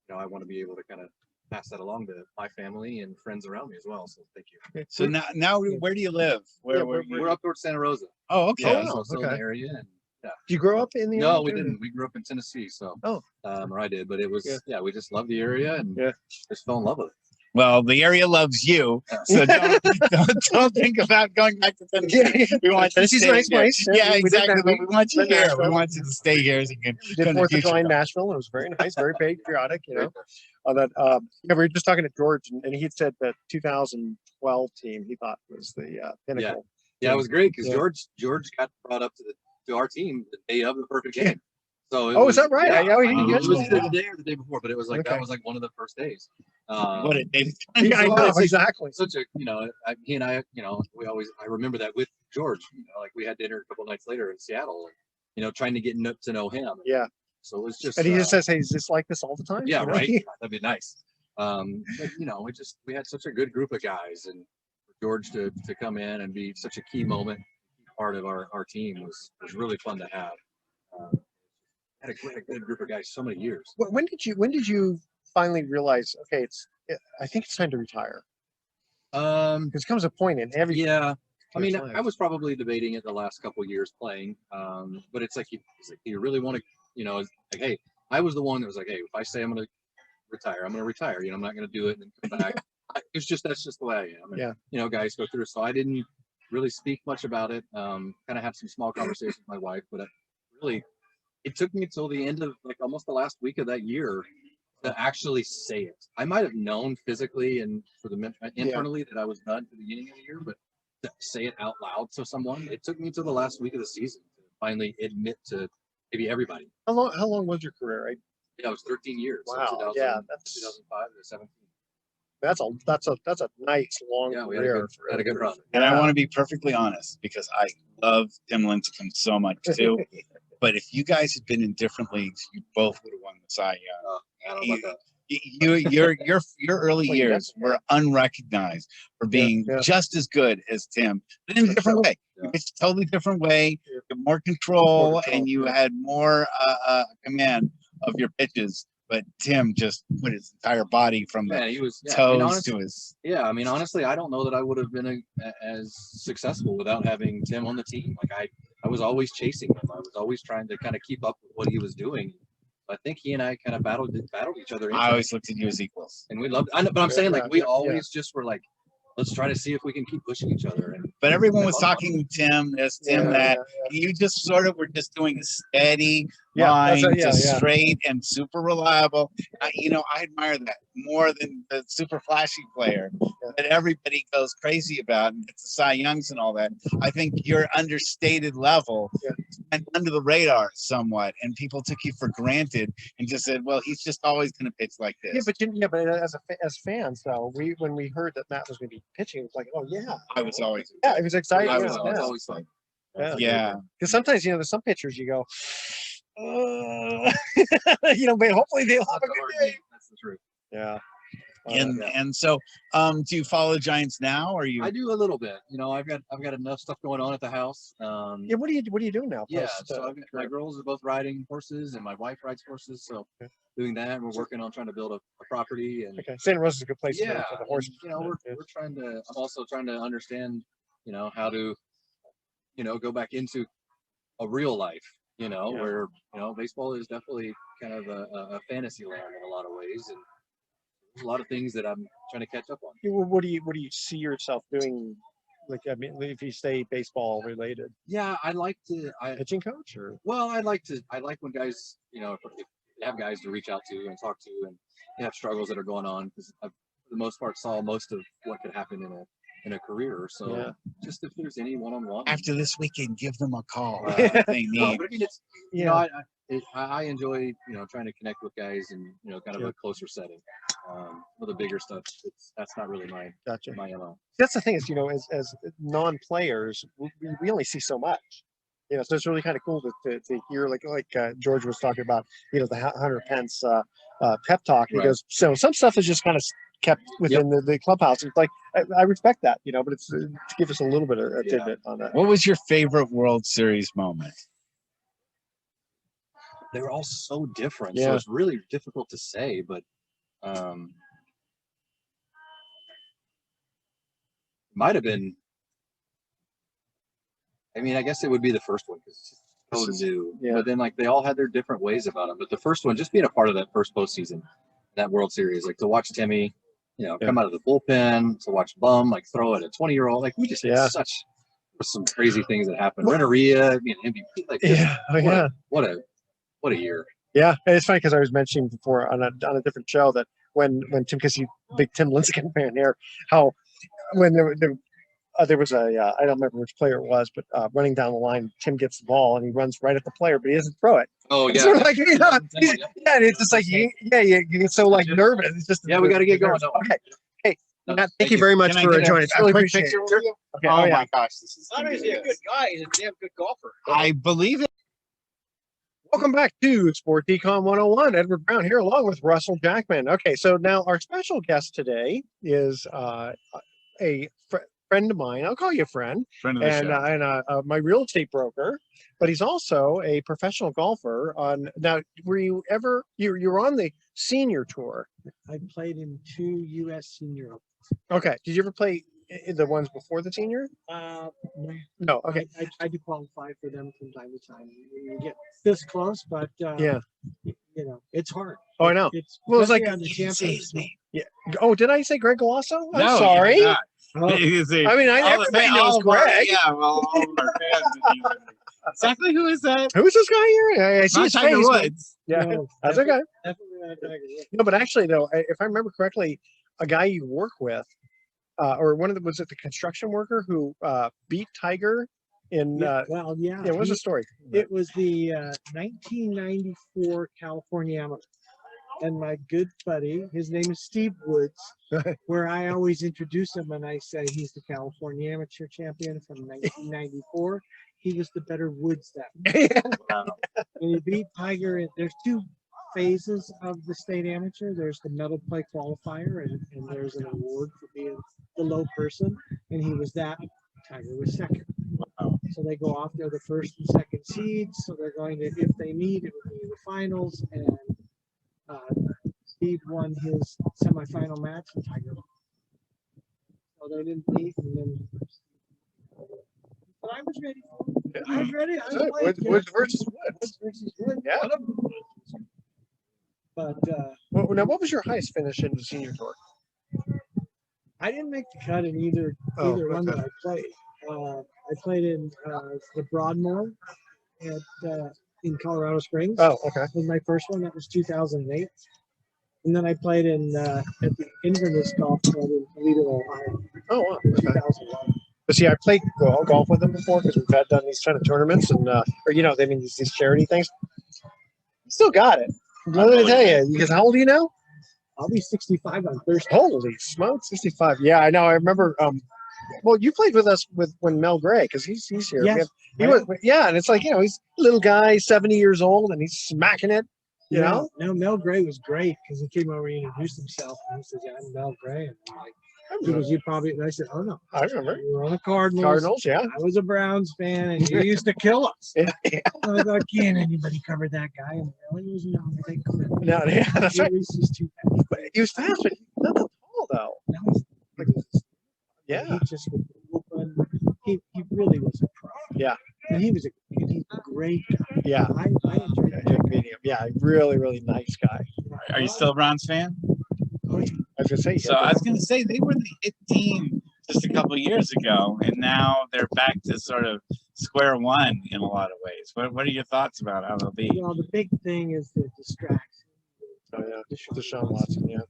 you know, I want to be able to kind of pass that along to my family and friends around me as well. So thank you. So now where do you live? We're up towards Santa Rosa. Oh, okay. Yeah, so still in the area. And yeah. Do you grow up in the area? No, we didn't. We grew up in Tennessee. So, or I did, but it was, we just loved the area and just fell in love with it. Well, the area loves you, so don't think about going back to Tennessee. We want you to stay nice here. place. Yeah, exactly. But we want you went to here. Nashville. We want you to stay here so you can Did go in the 4th of future. July in Nashville. It was very nice, very patriotic, you know. We were just talking to George, and he had said that 2012 team he thought was the pinnacle. Yeah, it was great because George got brought up to our team the day of the perfect game. So is that right? Yeah, He it was the day or the day before, but it was like that was like one of the first days. What a day! Yeah, I know exactly. Such a, you know, he and I, you know, I remember that with George. You know, like we had dinner a couple nights later in Seattle, and, you know, trying to get to know him. Yeah. So it was just. And he just says, "Hey, is this like this all the time?" Yeah, you know? right. That'd be nice. But you know, we had such a good group of guys, and for George to come in and be such a key moment, part of our team was really fun to have. Had a good group of guys so many years. When did you finally realize? Okay, I think it's time to retire. Because comes a point in every. Yeah, I mean, I was probably debating it the last couple of years playing, but it's like you really want to, you know, it's like, hey, I was the one that was like, hey, if I say I'm going to retire, I'm going to retire. You know, I'm not going to do it and then come back. That's just the way I am. And, you know, guys go through. So I didn't really speak much about it. Kind of had some small conversations with my wife, but it took me till the end of like almost the last week of that year to actually say it. I might have known physically and internally that I was done at the beginning of the year, but to say it out loud to someone, it took me till the last week of the season to finally admit to maybe everybody. How long was your career? Right? Yeah, it was 13 years. Wow. So that's 2005 to 17. That's a nice long career. Had a good run. And I want to be perfectly honest because I love Tim Lincecum so much too. But if you guys had been in different leagues, you both would have won the Cy Young. I don't know about that. Your early years were unrecognized for being just as good as Tim, but in a different way. It's a totally different way. You have more control, and you had more command of your pitches. But Tim just put his entire body from the toes to his. Yeah, I mean, honestly, I don't know that I would have been as successful without having Tim on the team. Like I was always chasing him. I was always trying to kind of keep up with what he was doing. I think he and I kind of battled each other. I always looked at you as equals, and we loved. But I'm saying, like, we always just were like, let's try to see if we can keep pushing each other. But everyone was talking Tim this, Tim that. You just sort of were just doing a steady line, just straight and super reliable. I admire that more than the super flashy player that everybody goes crazy about and gets the Cy Youngs and all that. I think your understated level and under the radar somewhat, and people took you for granted and just said, "Well, he's just always going to pitch like this." But as fans though, when we heard that Matt was going to be pitching, it was like, oh yeah. I was always it was exciting. I was always fun. Yeah, because sometimes there's some pitchers you go, but hopefully they'll have a good day. That's the truth. Yeah. And so, do you follow the Giants now, or you? I do a little bit. I've got enough stuff going on at the house. What are you doing now? So I've got, my girls are both riding horses, and my wife rides horses. So doing that, and we're working on trying to build a property. And Santa Rosa is a good place for the horse. We're trying to. I'm also trying to understand, how to, go back into a real life. Where baseball is definitely kind of a fantasy land in a lot of ways, and there's a lot of things that I'm trying to catch up on. What do you see yourself doing? Like, I mean, if you stay baseball related. Yeah, I'd like to. Pitching coach, or? Well, I like when guys, if they have guys to reach out to and talk to, and they have struggles that are going on. Because I, for the most part, saw most of what could happen in a career. So just if there's any one-on-one. After this weekend, give them a call. If they need. No, but I mean, I enjoy trying to connect with guys and kind of a closer setting. For the bigger stuff, that's not really my MO. That's the thing is as non-players, we only see so much. So it's really kind of cool to hear like George was talking about the Hunter Pence pep talk. He goes, so some stuff is just kind of kept within the clubhouse. It's like I respect that, but it's to give us a little bit of a tidbit on that. What was your favorite World Series moment? They were all so different, Yeah. so it's really difficult to say. But might have been. I mean, I guess it would be the first one because it's so new. Yeah. But then, like, they all had their different ways about it. But the first one, just being a part of that first postseason, that World Series, like to watch Timmy, come out of the bullpen, to watch Bum like throw at a 20-year-old, like we just had some crazy things that happened. Renteria being MVP, like what a year. Yeah, and it's funny because I was mentioning before on a different show that when Tim, because he's big Tim Lincecum fan here, how when there was a I don't remember which player it was, but running down the line, Tim gets the ball and he runs right at the player, but he doesn't throw it. Oh yeah, so like and it's just like you get so like nervous. It's just we got to get going. Okay, hey, Matt, thank you very much for joining us. Really appreciate it. Okay. Oh my gosh, this is He's a good guy. He's a damn good golfer. I believe it. Welcome back to Sports Econ 101. Edward Brown here along with Russell Jackman. Okay, so now our special guest today is a friend of mine. I'll call you a friend. Friend of the show. And my real estate broker, but he's also a professional golfer. Now, were you ever you're on the senior tour? I played in 2 U.S. senior opens. Okay. Did you ever play in the ones before the senior? No. Okay. I do qualify for them from time to time. You get this close, but it's hard. Oh, I know. It's like on the Champions. Yeah. Oh, did I say Greg Golasso? I'm No, sorry. you did not. I mean, everybody knows Greg. All of our fans. Exactly who is that? Who's this guy here? I see his Tiger face. Woods. Yeah, No, that's okay. Definitely not Tiger Woods. No, but actually, though, if I remember correctly, a guy you work with, or was it the construction worker who beat Tiger in? Yeah, what was the story? It was the 1994 California Amateur. And my good buddy, his name is Steve Woods, where I always introduce him and I say he's the California Amateur champion from 1994. He was the better Woods that year. And he beat Tiger. There's 2 phases of the state amateur. There's the medal play qualifier, and there's an award for being the low person. And he was that. Tiger was second. So they go off. They're the first and second seeds. So they're going to, if they meet, it would be the finals. And Steve won his semifinal match and Tiger won. So they didn't meet, and then. But I was ready for it. I was ready. Woods versus Woods. Yeah. But now, what was your highest finish in the senior tour? I didn't make the cut in either one that I played. I played in the Broadmoor in Colorado Springs. Oh, okay. Was my first one. That was 2008. And then I played in at the Inverness Golf Club in Toledo, Ohio. Oh, wow. In Okay. 2011. But see, I played golf with them before because we've done these kind of tournaments and these charity things. Still got it. What did I tell you? Because how old are you now? I'll be 65 on Thursday. Holy smokes, 65. Yeah, I know. I remember. Well, you played with us when Mel Gray because he's here. Yes. He was. Yeah, and it's like he's a little guy, 70 years old, and he's smacking it. You know. No, Mel Gray was great because he came over and introduced himself and he said, "Yeah, I'm Mel Gray." And I'm like, he goes, "You probably," and I said, "Oh no, I remember. You were on the Cardinals. Cardinals, yeah. I was a Browns fan, and you used to kill us." Yeah. I was like, "Can't anybody cover that guy?" And really was no, they couldn't. No, yeah, that's right. He was just too fast. But he was fast, but he's not that tall though. Now he's Yeah. He just he really was a pro. Yeah. And he's a great guy. Yeah. I enjoyed that. Yeah, really, really nice guy. Are you still a Browns fan? I was gonna say. So I was gonna say they were the hit team just a couple of years ago, and now they're back to sort of square one in a lot of ways. What are your thoughts about how they'll be? Well, the big thing is the distraction. Oh yeah, Deshaun Watson. Yeah.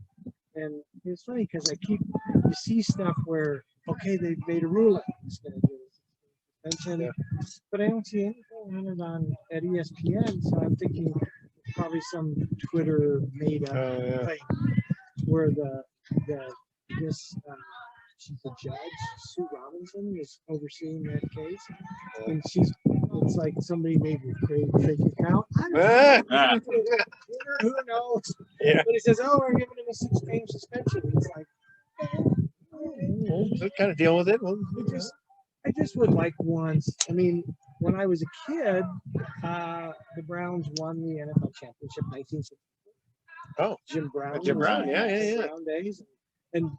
And it's funny because you see stuff where they made a ruling instead of suspension, but I don't see anything on it on at ESPN. So I'm thinking it's probably some Twitter made up thing where she's the judge, Sue Robinson, is overseeing that case, and she's it's like somebody maybe created a fake account. I don't know. Who knows? Yeah. But he says, "Oh, we're giving him a 6-game suspension." It's like, We'll kind of deal with it. I just would like once. I mean, when I was a kid, the Browns won the NFL championship 1960. Oh, Jim Brown. Jim Brown, yeah. Brown days. And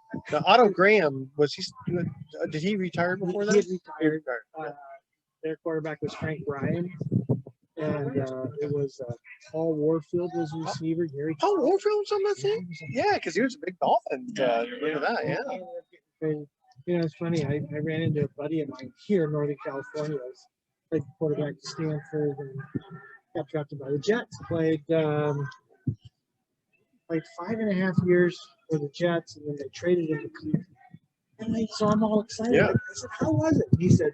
Otto Graham, did he retire before that? He had retired. Their quarterback was Frank Bryan, and it was Paul Warfield was the receiver. Paul Warfield was on that thing? Yeah, because he was a big Dolphin. Remember that? Yeah. And, you know, it's funny. I ran into a buddy of mine here in Northern California. I was played quarterback at Stanford and got drafted by the Jets. Played 5.5 years for the Jets, and then they traded him to Cleveland. And so I'm all excited. Yeah. I said, "How was it?" He said,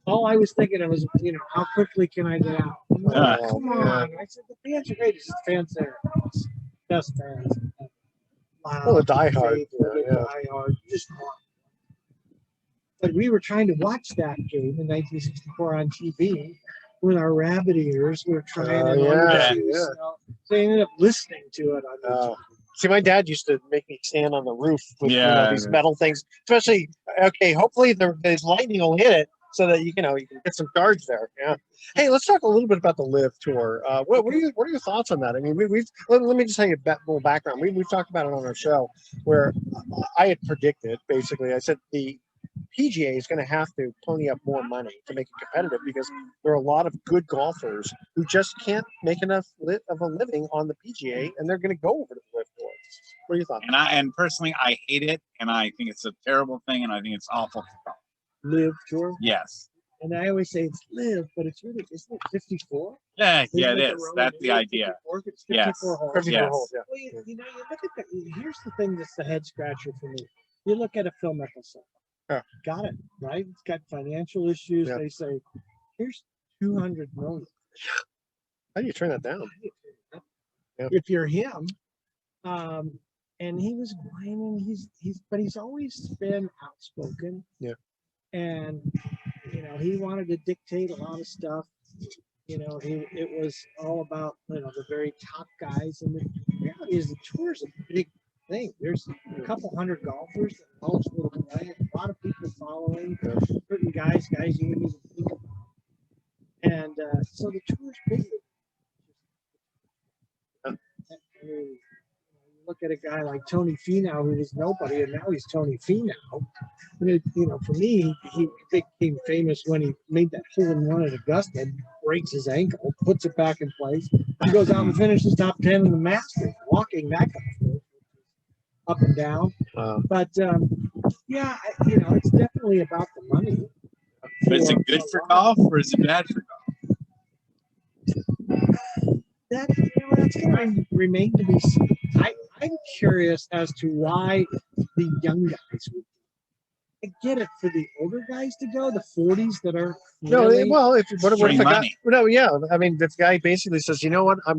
"All I was thinking of was, you know, how quickly can I get out?" I'm like, "Come on!" I said, "The fans are great. It's just fans there, best fans." Loud, Oh, the diehard. Diehard. Just but we were trying to watch that game in 1964 on TV with our rabbit ears. We were trying to so they ended up listening to it on See, my dad used to make me stand on the roof with these metal things, especially, hopefully the lightning will hit it so that you can get some charge there. Yeah. Hey, let's talk a little bit about the Live Tour. What are your thoughts on that? I mean, let me just tell you a little background. We've talked about it on our show where I had predicted, basically, I said the PGA is going to have to pony up more money to make it competitive because there are a lot of good golfers who just can't make enough of a living on the PGA, and they're going to go over to the Live Tour. What are your thoughts? And personally, I hate it, and I think it's a terrible thing, and I think it's awful for golf. Live Tour? Yes. And I always say it's Live, but it's really, isn't it 54? Yeah, it is. That's the idea. 54? It's 54 Yes. holes. 54 holes, yeah. Well, you know, you look at that. Here's the thing that's the head scratcher for me. You look at a Phil Mickelson. Yeah. Got it, right? It's got financial issues. Yeah. They say, here's 200 million. How do you turn that down? Yeah. If you're him, and he was whining, but he's always been outspoken. Yeah. And he wanted to dictate a lot of stuff. It was all about the very top guys, and the reality is the tour's a big thing. There's a couple hundred golfers that all will play, a lot of people following, certain guys you wouldn't even think about. And so the tour's big. I mean, look at a guy like Tony Finau, who was nobody, and now he's Tony Finau. For me, he became famous when he made that hole-in-one at Augusta, breaks his ankle, puts it back in place. He goes out and finishes top 10 in the Masters, walking that guy up and down. But it's definitely about the money. But is it good for golf or is it bad for golf? That's going to remain to be seen. I'm curious as to why the young guys would. I get it for the older guys to go, the 40s that are. Really I mean, this guy basically says, you know what? I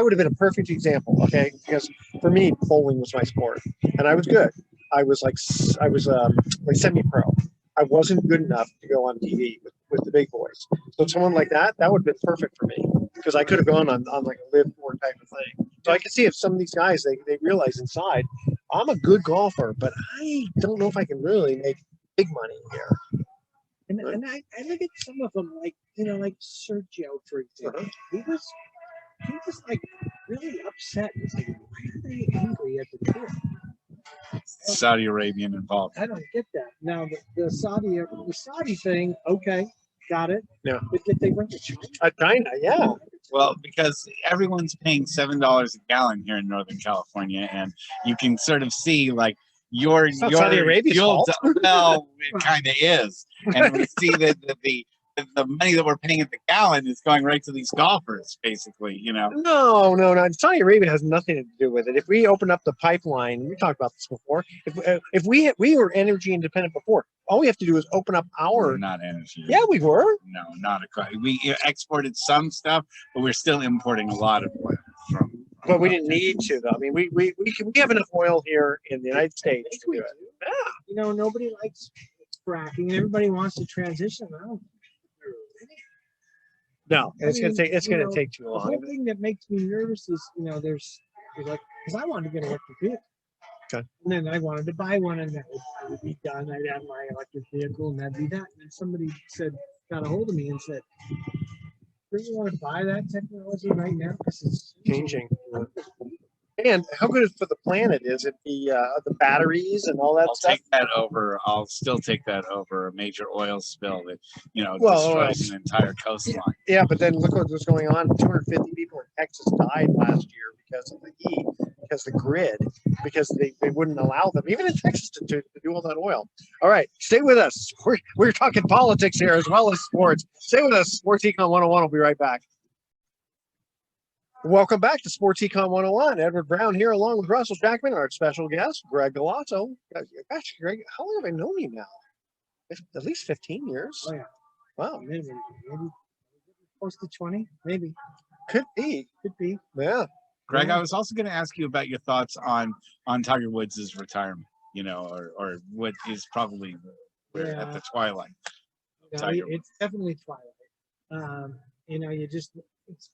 would have been a perfect example, okay? Because for me, bowling was my sport, and I was good. I was like semi-pro. I wasn't good enough to go on TV with the big boys. So someone like that would have been perfect for me because I could have gone on like a Live Tour type of thing. So I can see if some of these guys, they realize inside, I'm a good golfer, but I don't know if I can really make big money here. And I look at some of them like Sergio, for example. He was like really upset. He's like, why are they angry at the tour? Saudi Arabian involved. I don't get that. Now the Saudi thing, okay, got it. Yeah. But did they went to China? China, yeah. Well, because everyone's paying $7 a gallon here in Northern California, and you can sort of see like your Saudi Arabia's fault. Well, it kind of is, and we see that the money that we're paying at the gallon is going right to these golfers, basically. No. Saudi Arabia has nothing to do with it. If we open up the pipeline, we talked about this before. If we were energy independent before, all we have to do is open up our. We're not energy. Yeah, we were. No, not we exported some stuff, but we're still importing a lot of oil from. But we didn't need to, though. I mean, we have enough oil here in the United States to do it. Yeah. Nobody likes fracking, and everybody wants to transition. No, it's I mean, it's you gonna know, take too The long. whole thing that makes me nervous is, there's like, because I wanted to get an electric vehicle. Okay. And then I wanted to buy one, and that would be done. I'd have my electric vehicle, and that'd be that. And then somebody got a hold of me and said, "Do you want to buy that technology right now? Because it's Changing. And how good for the planet is it? The batteries and all that stuff. I'll still take that over a major oil spill that Well, destroys an entire coastline. Yeah, but then look what was going on. 250 people in Texas died last year because of the heat, because the grid, because they wouldn't allow them, even in Texas, to do all that oil. All right, stay with us. We're talking politics here as well as sports. Stay with us. Sports Econ 101. We'll be right back. Welcome back to Sports Econ 101. Edward Brown here along with Russell Jackman, our special guest, Greg Galazzo. Gosh, Greg, how long have I known you now? At least 15 years. Oh, yeah. Wow. Maybe close to 20, maybe. Could be. Yeah. Greg, I was also going to ask you about your thoughts on Tiger Woods' retirement, or what is probably at the twilight. No, it's definitely twilight.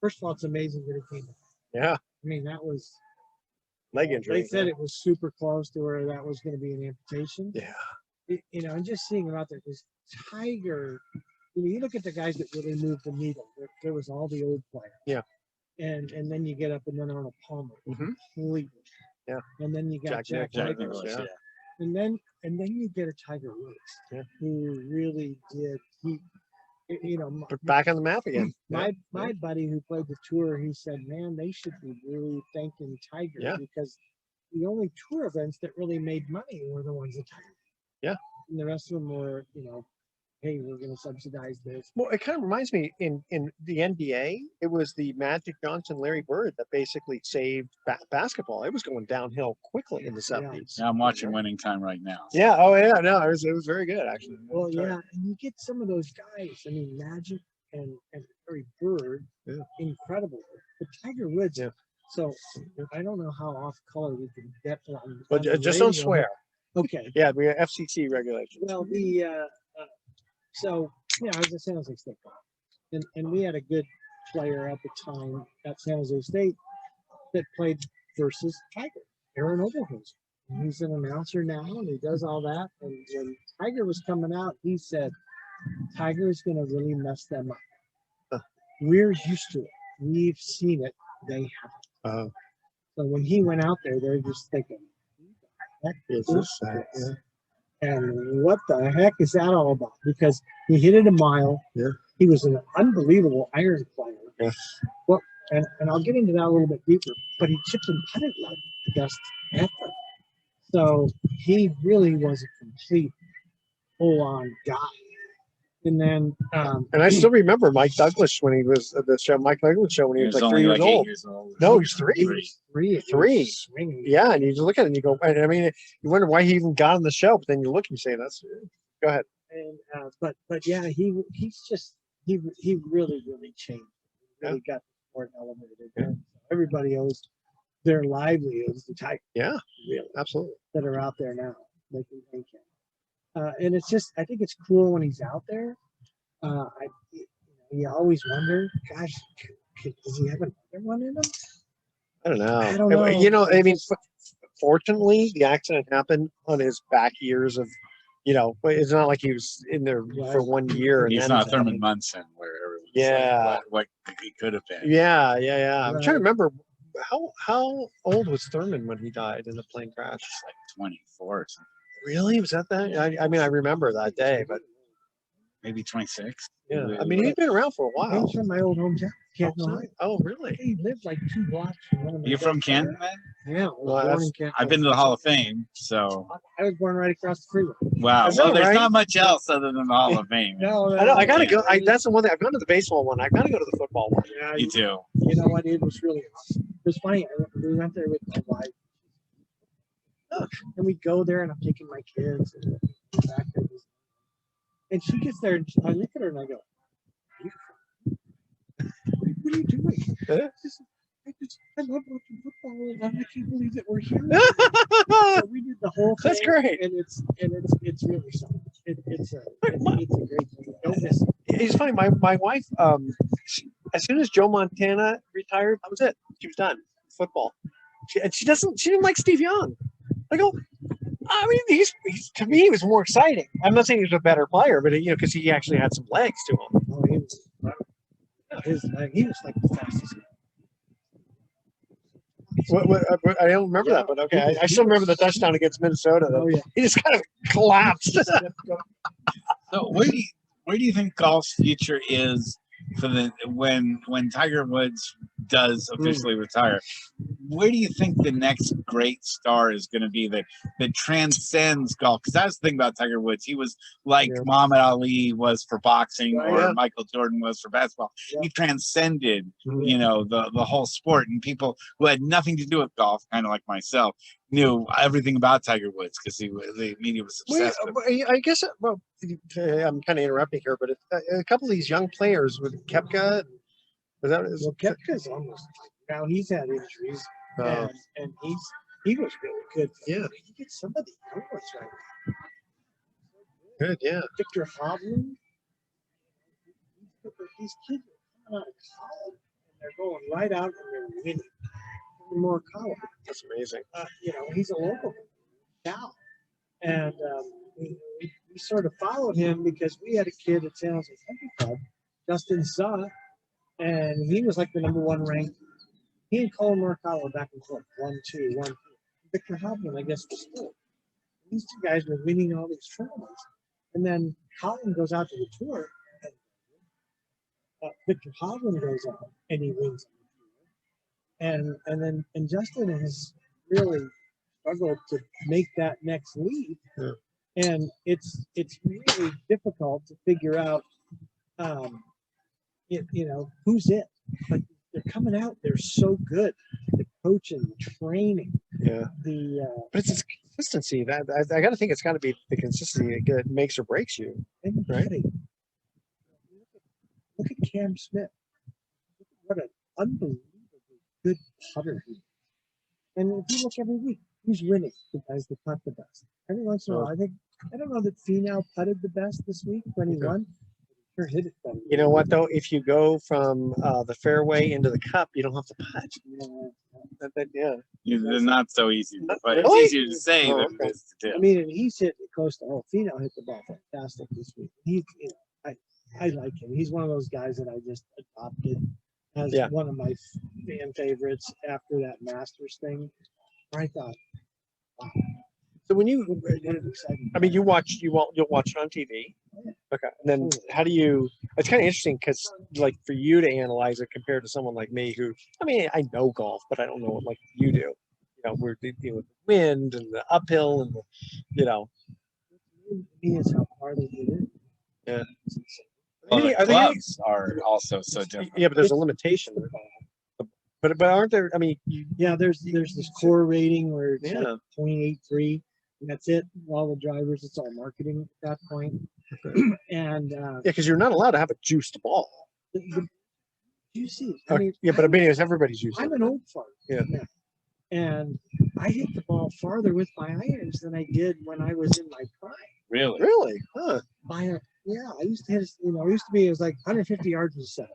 First of all, it's amazing that it came back. Yeah. I mean, that was leg injury. They said it was super close to where that was going to be an amputation. Yeah. And just seeing him out there, because Tiger, you look at the guys that really moved the needle. There was all the old players. Yeah. And then you get up and then Arnold Palmer. Completely. Yeah. And then you got Jack Nicklaus. Yeah. And then you get a Tiger Woods, who really did. Back on the map again. My buddy who played the tour, he said, "Man, they should be really thanking Tiger because the only tour events that really made money were the ones that Tiger. Yeah. And the rest of them were, hey, we're going to subsidize this." Well, it kind of reminds me in the NBA, it was the Magic Johnson, Larry Bird that basically saved basketball. It was going downhill quickly in the 70s. Now I'm watching Winning Time right now. Yeah. Oh, yeah. No, it was very good, actually. Well, yeah. And you get some of those guys. I mean, Magic and Larry Bird, incredible. But Tiger Woods. Yeah. So I don't know how off color we can get on. But just don't swear. Okay. Yeah, we have FCC regulations. Well, so, I was at San Jose State College, and we had a good player at the time at San Jose State that played versus Tiger, Aaron Oberholzer. He's an announcer now, and he does all that. And when Tiger was coming out, he said, Tiger is going to really mess them up. We're used to it. We've seen it. They haven't. So when he went out there, they're just thinking, what the heck is this? And what the heck is that all about? Because he hit it a mile. Yeah. He was an unbelievable iron player. Yeah. Well, and I'll get into that a little bit deeper, but he chipped and putted like the best ever. So he really was a complete full-on guy. And then and I still remember Mike Douglas when he was at the show, Mike Douglas show when he was like 3 years old. No, he's three. Yeah, and you just look at it and you go, I mean, you wonder why he even got on the show, but then you look and you say, "That's." Go ahead. And but yeah, he's just he really changed. He really got the sport elevated. Yeah. Everybody owes their livelihoods to Tiger. Yeah, really, absolutely. That are out there now making income. And it's just, I think it's cool when he's out there. You always wonder, gosh, does he have another one in him? I don't know. I don't know. I mean, fortunately, the accident happened on his back years of, it's not like he was in there for 1 year. And he's not Thurman Munson, where everyone's like, what he could have been. Yeah. I'm trying to remember, how old was Thurman when he died in the plane crash? It's like 24 or something. Really? Was that? I mean, I remember that day, but maybe 26. Yeah, I mean, he'd been around for a while. He's from my old hometown, Canton. Oh, really? He lived like 2 blocks from one of my. You from Canton, man? Yeah, born in Canton. I've been to the Hall of Fame, so. I was born right across the freeway. Wow. Well, there's not much else other than the Hall of Fame. No, I know. I gotta go. That's the one thing. I've gone to the baseball one. I gotta go to the football one. Yeah, you do. You know what? It was really awesome. It was funny. We went there with my wife. And we go there, and I'm taking my kids and back there. And she gets there, and I look at her, and I go, "What are you doing?" I love watching football, and I can't believe that we're here. So we did the whole thing. That's great, and it's really something. It's a great thing. Don't miss it. It's funny. My wife, as soon as Joe Montana retired, that was it. She was done. Football. She didn't like Steve Young. I go, I mean, he's to me, he was more exciting. I'm not saying he was a better player, but because he actually had some legs to him. Oh, he was like the fastest guy. I don't remember that, but okay. I still remember the touchdown against Minnesota. Oh, yeah. He just kind of collapsed. So where do you think golf's future is for when Tiger Woods does officially retire? Where do you think the next great star is going to be that transcends golf? Because that's the thing about Tiger Woods. He was like Muhammad Ali was for boxing, or Michael Jordan was for basketball. Yeah. He transcended, the whole sport, and people who had nothing to do with golf, kind of like myself, knew everything about Tiger Woods because the media was obsessed with him. I guess. Well, I'm kind of interrupting here, but a couple of these young players with Koepka. Koepka's almost now he's had injuries, and he was really good. Yeah, you get some of the young ones right now. Good, yeah. Victor Hovland. These kids are coming out of college and they're going right out and they're winning. More college. That's amazing. He's a local now, and we sort of followed him because we had a kid at San Jose Country Club, Justin Suh, and he was like the #1 ranked. He and Colin Morikawa back and forth, 1-2, 1-2. Victor Hovland, I guess, was 4. These two guys were winning all these tournaments, and then Colin goes out to the tour, and Victor Hovland goes out and he wins. And Justin has really struggled to make that next leap, and it's really difficult to figure out, who's it. But they're coming out, they're so good. The coaching, the training, but it's its consistency. That I got to think it's got to be the consistency that makes or breaks you, right? Look at Cam Smith. What an unbelievable good putter he is. And if you look every week, who's winning? The guys that putt the best. Every once in a while, I don't know that Finau putted the best this week when he won. Sure hit it better. You know what though? If you go from the fairway into the cup, you don't have to putt. They're not so easy, but Really? it's easier to say than it is to do. I mean, and he's hit close to. Finau hit the ball fantastic this week. I like him. He's one of those guys that I just adopted as one of my fan favorites after that Masters thing. I thought, wow. So when you'll watch it on TV. Okay. And then how do you, it's kind of interesting because like for you to analyze it compared to someone like me who, I know golf, but I don't know what like you do. We're dealing with the wind and the uphill and He is how far they get in. Yeah. Well, the clubs are also so different. Yeah, but there's a limitation. But aren't there? There's this core rating where it's like 0.83, and that's it. All the drivers, it's all marketing at that point. And because you're not allowed to have a juiced ball. Juicy. But everybody's using. I'm an old fart. Yeah. And I hit the ball farther with my irons than I did when I was in my prime. Really? Really? Huh. I used to hit. It was like 150 yards a set.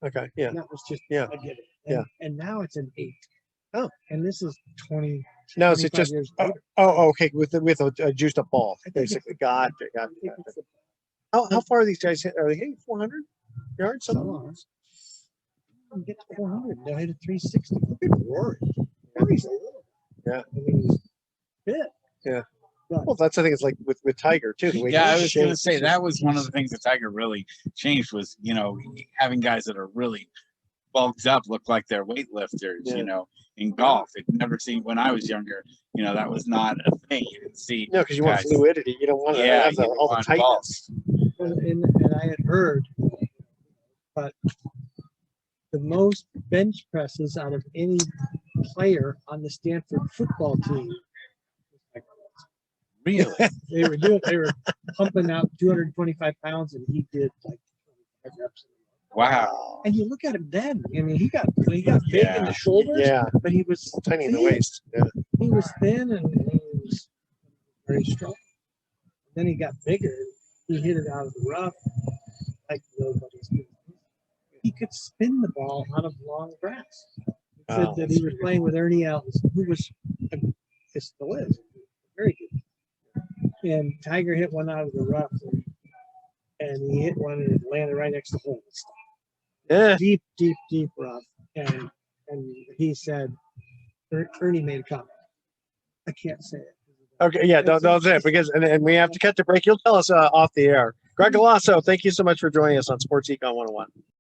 Okay. Yeah. And that was just I get it. And now it's an 8. Oh. And this is 20. No, it's just okay with a juiced up ball, basically. Got it. How far are these guys hit? Are they hitting 400 yards? Get to 400. They'll hit a 360. Look at Rory. Rory's a little. Yeah. He's fit. Yeah. Well, that's I think it's like with Tiger too. I was going to say that was one of the things that Tiger really changed was having guys that are really bulked up look like they're weightlifters. In golf, it never seemed when I was younger. That was not a thing. You didn't see. No, because you want fluidity. You don't want to have all the tightness. And I had heard, but the most bench presses out of any player on the Stanford football team. Really? They were pumping out 225 pounds, and he did like 25 reps. Wow! And you look at him then. He got big in the shoulders. Yeah, but he was tiny in the waist. Yeah, he was thin and he was very strong. Then he got bigger. He hit it out of the rough like nobody's business. he could spin the ball out of long grass. He said Wow. that he was playing with Ernie Els, who was, it still is, very good. And Tiger hit one out of the rough, and he hit one and it landed right next to the hole. Yeah. Deep, deep, deep rough. And he said, Ernie made a comment. I can't say it. Okay, yeah, that's it. Because and we have to cut the break. You'll tell us off the air. Greg Galasso, thank you so much for joining us on Sports Econ 101.